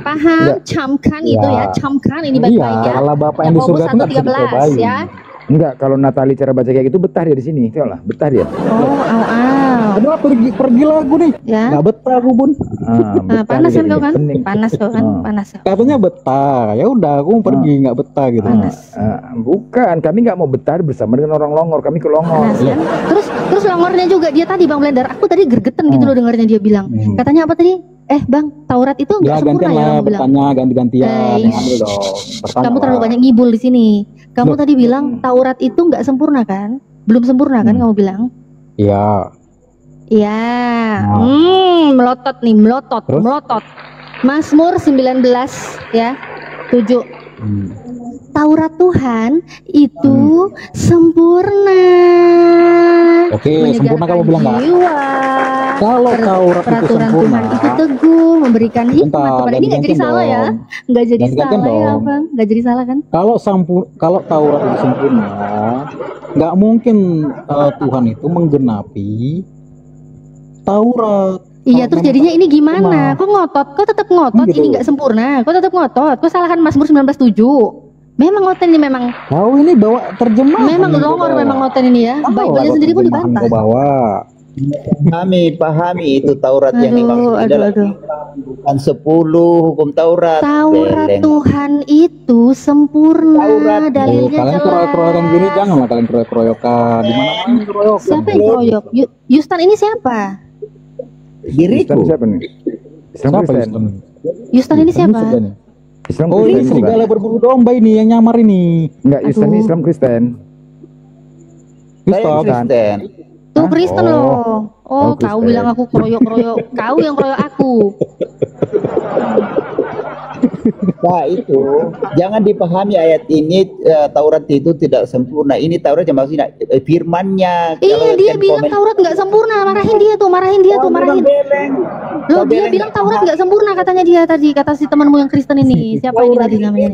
Paham? Camkan itu ya, camkan ini baik-baik ya. Allah Bapa yang di Yakobus surga itu nggak bisa 1:13 dicobai. ya. Enggak, kalau Natali cara baca kayak gitu betah dia di sini. Tengoklah, betah dia. Aduh, pergi lagu nih. Ya. Nggak betah aku Bun. Panas kan kau kan? Panas kau kan? Panas. Katanya betah. Ya udah, aku mau pergi nggak betah gitu. Bukan, kami nggak mau betah bersama dengan orang Longor. Kami ke Longor. Panas kan? Terus Longornya juga dia tadi Bang Blender. Aku tadi gregetan gitu loh dengarnya dia bilang. Katanya apa tadi? Bang, Taurat itu nggak Ya sempurna gantian ya lah, kamu bilang. bertanya ganti-gantian. Eish. Ambil dong. Bertanya Kamu terlalu lah. banyak ngibul di sini. Kamu tadi bilang Taurat itu nggak sempurna kan? Belum sempurna kan kamu bilang? Iya. Iya. Melotot nih, melotot. Mazmur 19 ya. 7. Taurat Tuhan itu sempurna. Oke, sempurna kamu bilang nggak? Jiwa. Kalau Taurat itu Peraturan sempurna. Tuhan itu teguh, memberikan hikmat Bentar, kepada ini nggak jadi ganti-gantian salah ya? dong. Nggak jadi Ganti-gantian salah ya, dong. Bang? Nggak jadi salah kan? Kalau Taurat itu sempurna, nggak mungkin Tuhan itu menggenapi Taurat. Iya, terus jadinya ini gimana? Kok ngotot? Kok tetap ngotot? Gitu. Ini nggak sempurna. Kok tetap ngotot? Kok salahkan Mazmur 19:7? Memang ngoten ini memang. Kau ini bawa terjemahan. Memang yang kau Longor bawa. memang ngoten ini ya. Bible-nya Kau sendiri pun terjemahan dibantah. kau bawa. Pahami itu Taurat yang dimaksud adalah bukan 10 hukum Taurat. Taurat Beleng. Tuhan itu sempurna. Dalilnya Kalian jelas. keroyok-keroyokan gini janganlah kalian keroyok-keroyokan. Di mana-mana keroyokan. Siapa yang keroyok? Yustan ini siapa? Diriku. Siapa nih? Islam Siapa Kristen. Yustan? Yustan ini siapa? Islam Oh ini Kristen bukan? serigala berbulu domba ini yang nyamar ini. Enggak, Islam ini Aduh. Islam Kristen. Saya Yustan. Kristen. Tuh Kristen Oh. loh. Oh, Kau Kristen. bilang aku keroyok-keroyok. Kau yang keroyok aku. Nah itu jangan dipahami ayat ini Taurat itu tidak sempurna. Ini Taurat yang maksudnya firmannya. Iya, dia bilang Taurat nggak sempurna. Marahin dia tuh, marahin. Loh, dia bilang Taurat nggak sempurna katanya dia tadi, kata si temanmu yang Kristen ini. Siapa ini tadi namanya?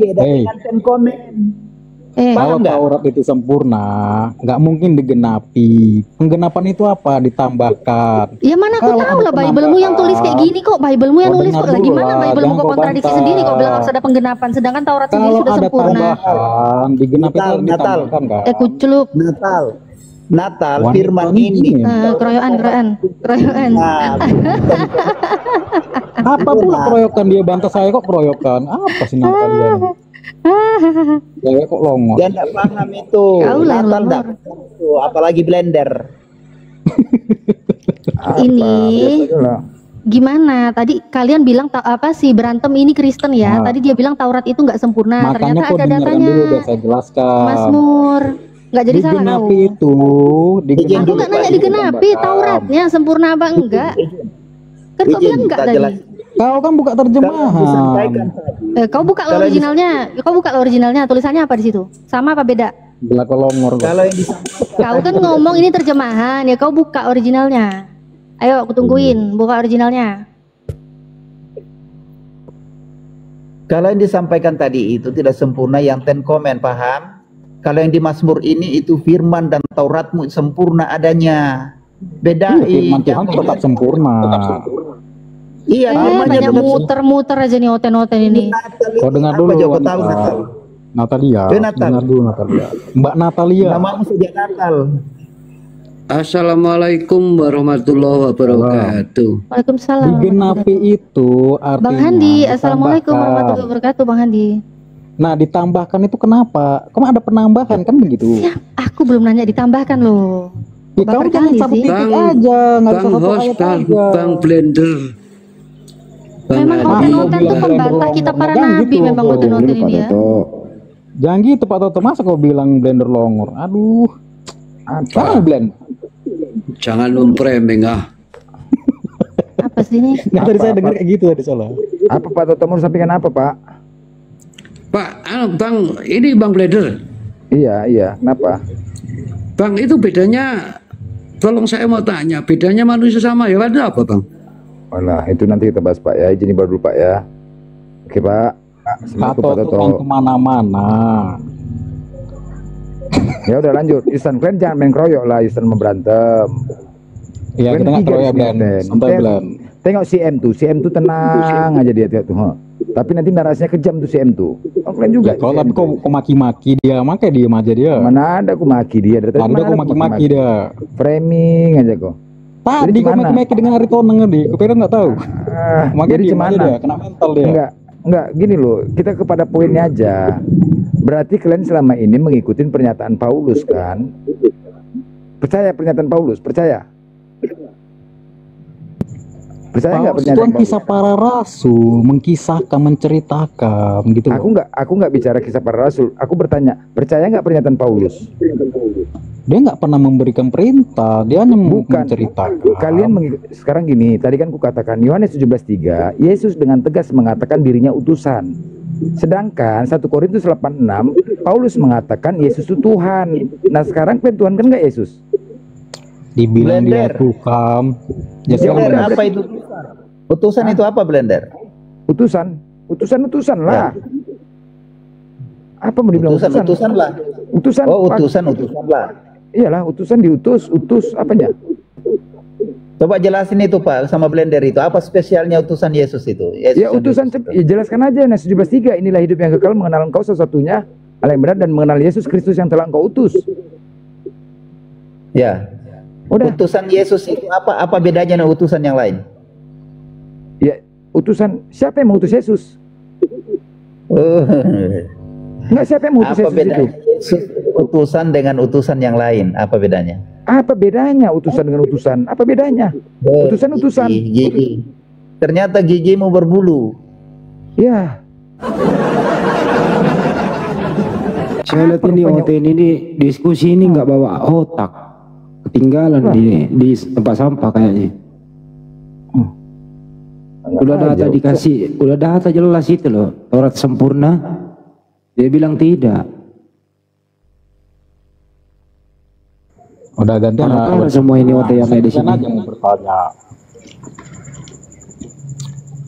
Hey, kalau Taurat itu sempurna, nggak mungkin digenapi. Penggenapan itu apa? Ditambahkan. Ya mana aku Kalau tahu ada lah Bible-mu yang tulis kayak gini kok. Bible-mu yang Oh, nulis kok. dengar Lah dulu gimana lah, Bible-mu jangan kok kau kontradiksi bantah. sendiri kok bilang harus ada penggenapan. Sedangkan Taurat sendiri Kalau sudah ada sempurna. tambahan, digenapi Natal, itu ditambahkan kan? Kuculuk. Natal Wanita firman ini ini. Keroyokan. Nah, Apa pula keroyokan dia bantah saya kok keroyokan? Apa sih Natal dia? Cewek kok longor. dia tidak paham itu. Kau lah yang Natal longor. tidak paham itu, apalagi blender. Ini Biasalah. gimana? Tadi kalian bilang apa sih berantem ini Kristen ya? Nah. Tadi dia bilang Taurat itu nggak sempurna. Makanya Ternyata kok ada dengarkan datanya. dulu biar saya jelaskan. Mazmur. Nggak jadi salah kau. Digenapi itu, digenapi. Aku nggak nanya digenapi Tauratnya sempurna apa enggak? Kan kau bilang enggak tadi. Kau kan buka terjemahan. Kau buka lo originalnya. Kau buka lo originalnya. Tulisannya apa di situ? Sama apa beda? Belakang longor. Kalau yang disampaikan Kau kan ngomong ini terjemahan ya. Kau buka originalnya. Ayo, aku tungguin. Buka originalnya. Kalau yang disampaikan tadi itu tidak sempurna yang Ten Command, paham? Kalau yang di Mazmur ini itu firman dan Tauratmu sempurna adanya. Bedain. Firman Tuhan tetap sempurna. Iya, firmannya Banyak tetap muter-muter aja nih oten-oten ini. Kau dengar Apa dulu Joko wanita. tahu Natal? Natalia, Natal. dengar dulu Natalia. Mbak Natalia. Namamu sejak Natal. Assalamualaikum warahmatullahi wabarakatuh. Waalaikumsalam. Digenapi itu artinya Bang Handi, Assalamualaikum ditambahkan. warahmatullahi wabarakatuh, Bang Handi. Nah, ditambahkan itu kenapa? Kamu ada penambahan kan begitu? Aku belum nanya ditambahkan loh. Ya, kamu Berkali jangan satu sih. titik Bang, aja, nggak Bang usah satu host, ayat Bang, aja. Bang Blender. Bang Memang Adi. oten-oten tuh pembantah kita para Jangan nabi gitu, memang Bro. oten-oten ini ya. Jangan gitu Pak Toto, masa kau bilang blender longor? Aduh, apa blend? Jangan memframing ah. Apa sih ini? Nggak, tadi saya dengar kayak gitu tadi salah. Apa Pak Toto mau sampaikan apa Pak? Pak, Bang, ini Bang Blender. Iya, kenapa? Bang, itu bedanya, tolong saya mau tanya, bedanya manusia sama hewan itu apa, Bang? Walah, itu nanti kita bahas Pak ya. Izin baru dulu Pak ya. Oke Pak. Pak Assalamualaikum Pak Toto Toto. kan kemana-mana. Ya udah lanjut. Isan, kalian jangan main keroyok lah. Isan memberantem. Iya, kita nggak keroyok blend, santai blend. Tengok si M tuh tenang aja dia tuh. Tapi nanti narasinya kejam tuh si M tuh. Oh, kalian juga. Ya, kalau tapi kau maki-maki dia, makanya diem aja dia. Mana ada aku maki dia. Dari tadi Ada mana kau aku maki-maki dia. Framing aja kok. Tadi kau gimana? maki-maki dengan Aritonang tadi, kau kira nggak tahu. Makanya Jadi diem aja gimana? dia, kena mental dia. Enggak, gini loh. Kita kepada poinnya aja. Berarti kalian selama ini mengikuti pernyataan Paulus kan? Percaya pernyataan Paulus? Percaya? Percaya nggak Paulus itu pernyataan kan Paulus? kisah para rasul, mengisahkan, menceritakan gitu loh. Aku nggak bicara kisah para rasul. Aku bertanya, percaya nggak pernyataan Paulus? Dia nggak pernah memberikan perintah, dia hanya menceritakan. Kalian sekarang gini, tadi kan kukatakan Yohanes 17:3, Yesus dengan tegas mengatakan dirinya utusan. Sedangkan 1 Korintus 8:6, Paulus mengatakan Yesus itu Tuhan. Nah sekarang kan Tuhan kan nggak Yesus? Dibilang dia Blender. Tuhan. Ya, Blender apa itu? Utusan itu apa Blender? Utusan lah. Apa mau dibilang utusan? Utusan lah. Utusan. Oh, Pak. utusan lah. Iyalah, utusan utus apanya? Coba jelasin itu Pak sama Blender itu. Apa spesialnya utusan Yesus itu? Yesus Ya utusan, ya jelaskan aja. Nah 17:3, inilah hidup yang kekal, mengenal engkau satu-satunya Allah yang benar dan mengenal Yesus Kristus yang telah engkau utus. Ya. Udah. Utusan Yesus itu apa bedanya dengan utusan yang lain? Ya, utusan siapa yang mengutus Yesus? Enggak, siapa yang mengutus Apa Yesus bedanya itu? Yesus utusan dengan utusan yang lain? Apa bedanya? Apa bedanya utusan dengan utusan? Apa bedanya? Utusan. Gigi. Ternyata gigimu berbulu. Ya. Saya lihat ini OTN ini diskusi ini nggak bawa otak, ketinggalan di tempat sampah kayaknya. Udah data dikasih, udah data jelas itu loh, Taurat sempurna, dia bilang tidak. Udah ganti Mana semua ini OT yang kayak di sini. aja mau bertanya.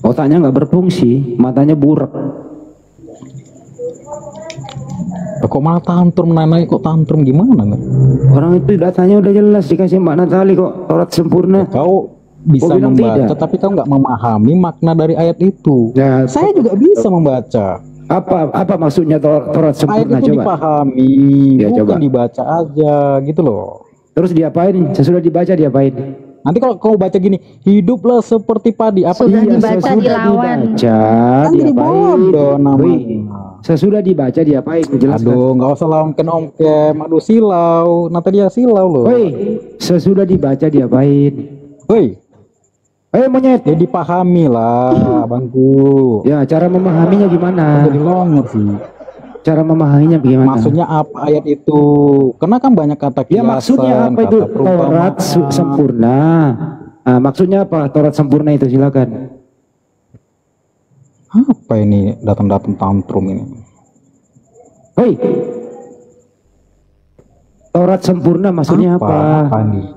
Otaknya nggak berfungsi, matanya burak. Kok malah tantrum, nanya kok tantrum gimana nih? Orang itu datanya udah jelas dikasih Mbak Natali kok, Taurat sempurna. Kau bisa bilang membaca, tidak. tapi kau nggak memahami makna dari ayat itu. Ya, Saya juga bisa membaca. Apa maksudnya Taurat Ayat sempurna itu coba? dipahami, Ya, bukan coba. dibaca aja gitu loh. Terus diapain? Sesudah dibaca diapain? Nanti kalau kau baca gini, hiduplah seperti padi. Apa Sudah iya? dibaca sesudah dilawan. dibaca Kan jadi diapain? bodoh namanya. Wih, sesudah dibaca diapain? Jelaskan. Aduh, nggak usah lawan om-kem. Aduh, silau. Nanti dia silau loh. Woi, sesudah dibaca diapain? Woi, monyet. ya dipahami lah, bangku. Ya, cara memahaminya gimana? Jadi longor sih. Cara memahaminya bagaimana? Maksudnya apa ayat itu? Karena kan banyak kata kiasan, Ya maksudnya apa itu kata perumpamaan. Taurat sempurna? Ah, maksudnya apa Taurat sempurna itu, silakan. Apa ini datang-datang tantrum ini? Hei, Taurat sempurna maksudnya apa? Apa nih?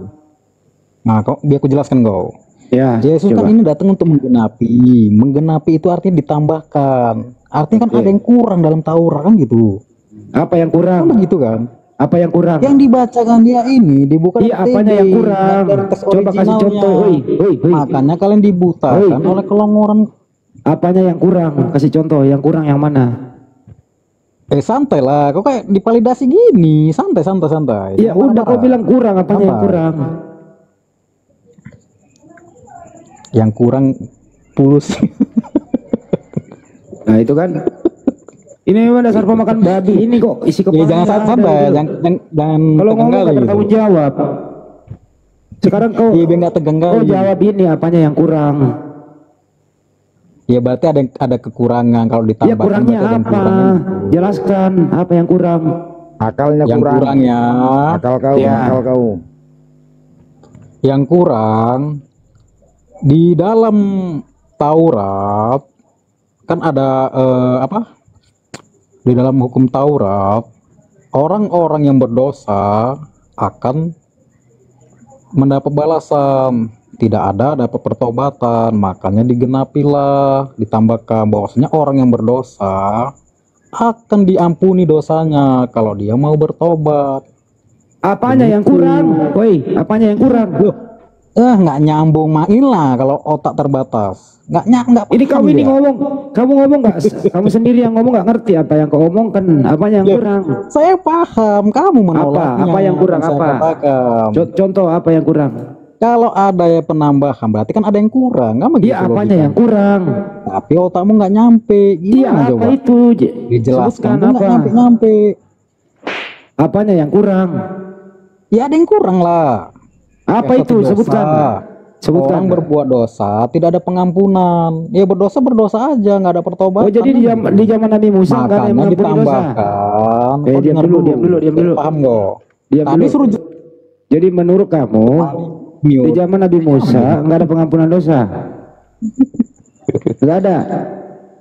Nah, kok biar aku jelaskan kau. Ya, Yesus kan coba. ini datang untuk menggenapi. Menggenapi itu artinya ditambahkan. Artinya kan Oke. ada yang kurang dalam Taurat kan gitu. Apa yang kurang? Kan begitu kan? Apa yang kurang? Yang dibacakan dia ini dibuka dari Iya, apanya TB, yang kurang? dari teks Coba kasih originalnya. contoh. Hoi. Makanya kalian dibutakan Oi. oleh kelongoran. Apanya yang kurang? Kasih contoh. Yang kurang yang mana? Santai lah, kok kayak dipalidasi gini, santai. Ya Jangan udah, kau marah-marah. bilang kurang. Apanya yang Apa? kurang? Yang kurang pulus. Nah itu kan. Ini memang dasar pemakan babi. Ini kok isi Ya, kepala. jangan santai, jangan Kalau tegang ngomong kali nggak gitu. bertanggung jawab. Sekarang kau Iya, biar nggak tegang kau kali. jawab ini apanya yang kurang? Ya berarti ada kekurangan kalau Ya ditambahkan. kurangnya berarti ada yang apa? kurang kan gitu. Jelaskan apa yang kurang. Akalnya Yang kurang. kurangnya, Akal kau, Ya. akal kau. yang kurang di dalam Taurat kan ada apa? Di dalam hukum Taurat, orang-orang yang berdosa akan mendapat balasan. Tidak ada dapat pertobatan, makanya digenapilah, ditambahkan bahwasanya orang yang berdosa akan diampuni dosanya kalau dia mau bertobat. Apanya yang kurang? Woi, apanya yang kurang? Nggak nyambung lah kalau otak terbatas. Nggak Ini paham kamu ini dia. ngomong, kamu ngomong nggak? Kamu sendiri yang ngomong nggak ngerti apa yang kau omongkan? Apanya yang Loh, kurang? Saya paham, kamu menolaknya. Apa yang kurang? Saya Apa? katakan. Contoh apa yang kurang? Kalau ada ya penambahan, berarti kan ada yang kurang. Kan begitu Iya, apanya logikanya. yang kurang? Tapi otakmu nggak nyampe. Iya, Gimana apa coba? itu? Dijelaskan Sebutkan tuh nggak apa? nyampe. Apanya yang kurang? Ya ada yang kurang lah. Apa Kayak itu? satu dosa. Sebutkan. Sebutkan. Orang berbuat dosa tidak ada pengampunan. Ya berdosa aja, nggak ada pertobatan. Oh, jadi di zaman Nabi Musa nggak ada yang makanya mengampuni dosa. ditambahkan. Kau Diam dengar dulu, diam dulu. Paham kok? Diam Tadi dulu. suruh Jadi menurut kamu di zaman Nabi Musa nggak ada pengampunan dosa? Nggak ada.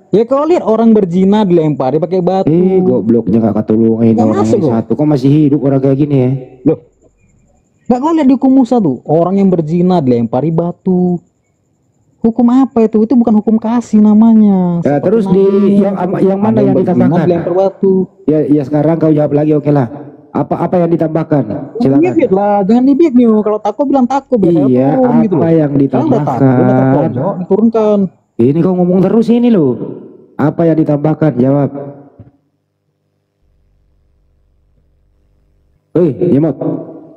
Ya kalau lihat orang berzina dilempari pakai batu. Gobloknya nggak ketulungan Nggak orang masuk yang loh. satu. Kok masih hidup orang kayak gini ya? Loh, nggak kau lihat di hukum Musa tuh orang yang berzina dilempari batu. Hukum apa itu? Itu bukan hukum kasih namanya. Ya, Seperti terus di Nabi. yang mana Ada yang berzina ditambahkan? dilempar batu. Ya sekarang kau jawab lagi, oke lah. Apa yang ditambahkan? Silakan. Dibiak lah, jangan dibiak nih. Kalau takut bilang takut biar saya Iya, turun gitu. apa yang Sekarang udah takut, udah ditambahkan? terpojok, diturunkan. Ini kau ngomong terus ini loh. Apa yang ditambahkan? Jawab. Hei, Jemot.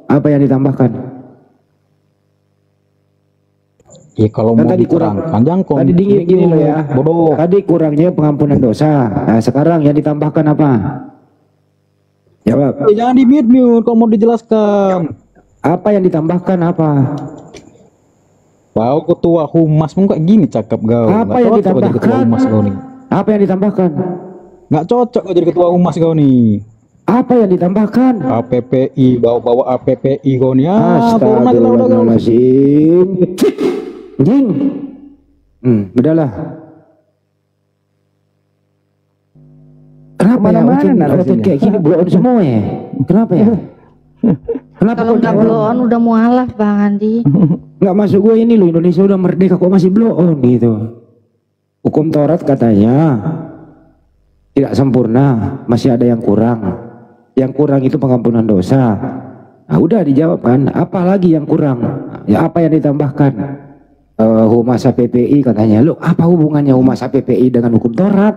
Apa yang ditambahkan? Ya kalau Kan mau tadi kurang. diterangkan jangan Tadi dingin gini loh ya. Bodoh. Tadi kurangnya pengampunan dosa. Nah, sekarang yang ditambahkan apa? Jawab. Jangan di mute kalau mau dijelaskan. Apa yang ditambahkan apa? Wow, ketua humas pun kayak gini cakep kau. Apa Nggak yang cocok kau jadi ketua ditambahkan? humas kau nih. Apa yang ditambahkan? Nggak cocok kau jadi ketua humas kau nih. Apa yang ditambahkan? APPI, bawa-bawa APPI kau nih. Turun aja lah udah kau. Astagfirullahaladzim. Jing. Udahlah. Kenapa ya otot kayak gini blow on semua ya? Kenapa ya? Kenapa Kalau nggak blow on udah mualaf Bang Andi. nggak masuk gue ini loh, Indonesia udah merdeka kok masih blow on gitu. Hukum Taurat katanya tidak sempurna, masih ada yang kurang. Yang kurang itu pengampunan dosa. Nah, udah dijawab kan, apa lagi yang kurang? Ya apa yang ditambahkan? Humas HPPI katanya. Loh, apa hubungannya Humas HPPI dengan hukum Taurat?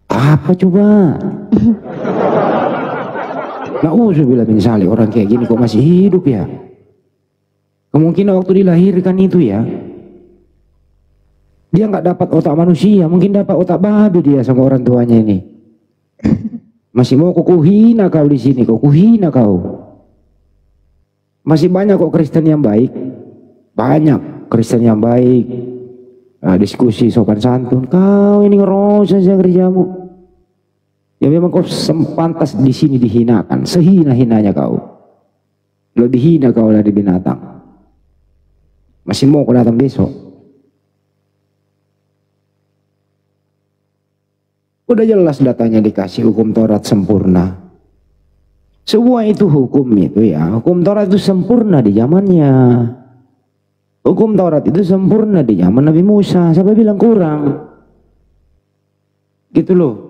Apa coba? Na'udzubillah min dzalik, orang kayak gini kok masih hidup ya? Kemungkinan waktu dilahirkan itu ya, dia nggak dapat otak manusia, mungkin dapat otak babi dia sama orang tuanya ini. Masih mau kok hina kau di sini, kok hina kau. Masih banyak kok Kristen yang baik, banyak Kristen yang baik. Nah, diskusi sopan santun, kau ini ngeros saja kerjamu. Ya memang kau sempantas di sini dihinakan, sehina-hinanya kau. Lebih hina kau dari binatang. Masih mau kau datang besok? Udah jelas datanya dikasih hukum Taurat sempurna. Semua itu hukum itu ya. Hukum Taurat itu sempurna di zamannya. Hukum Taurat itu sempurna di zaman Nabi Musa. Siapa bilang kurang? Gitu loh.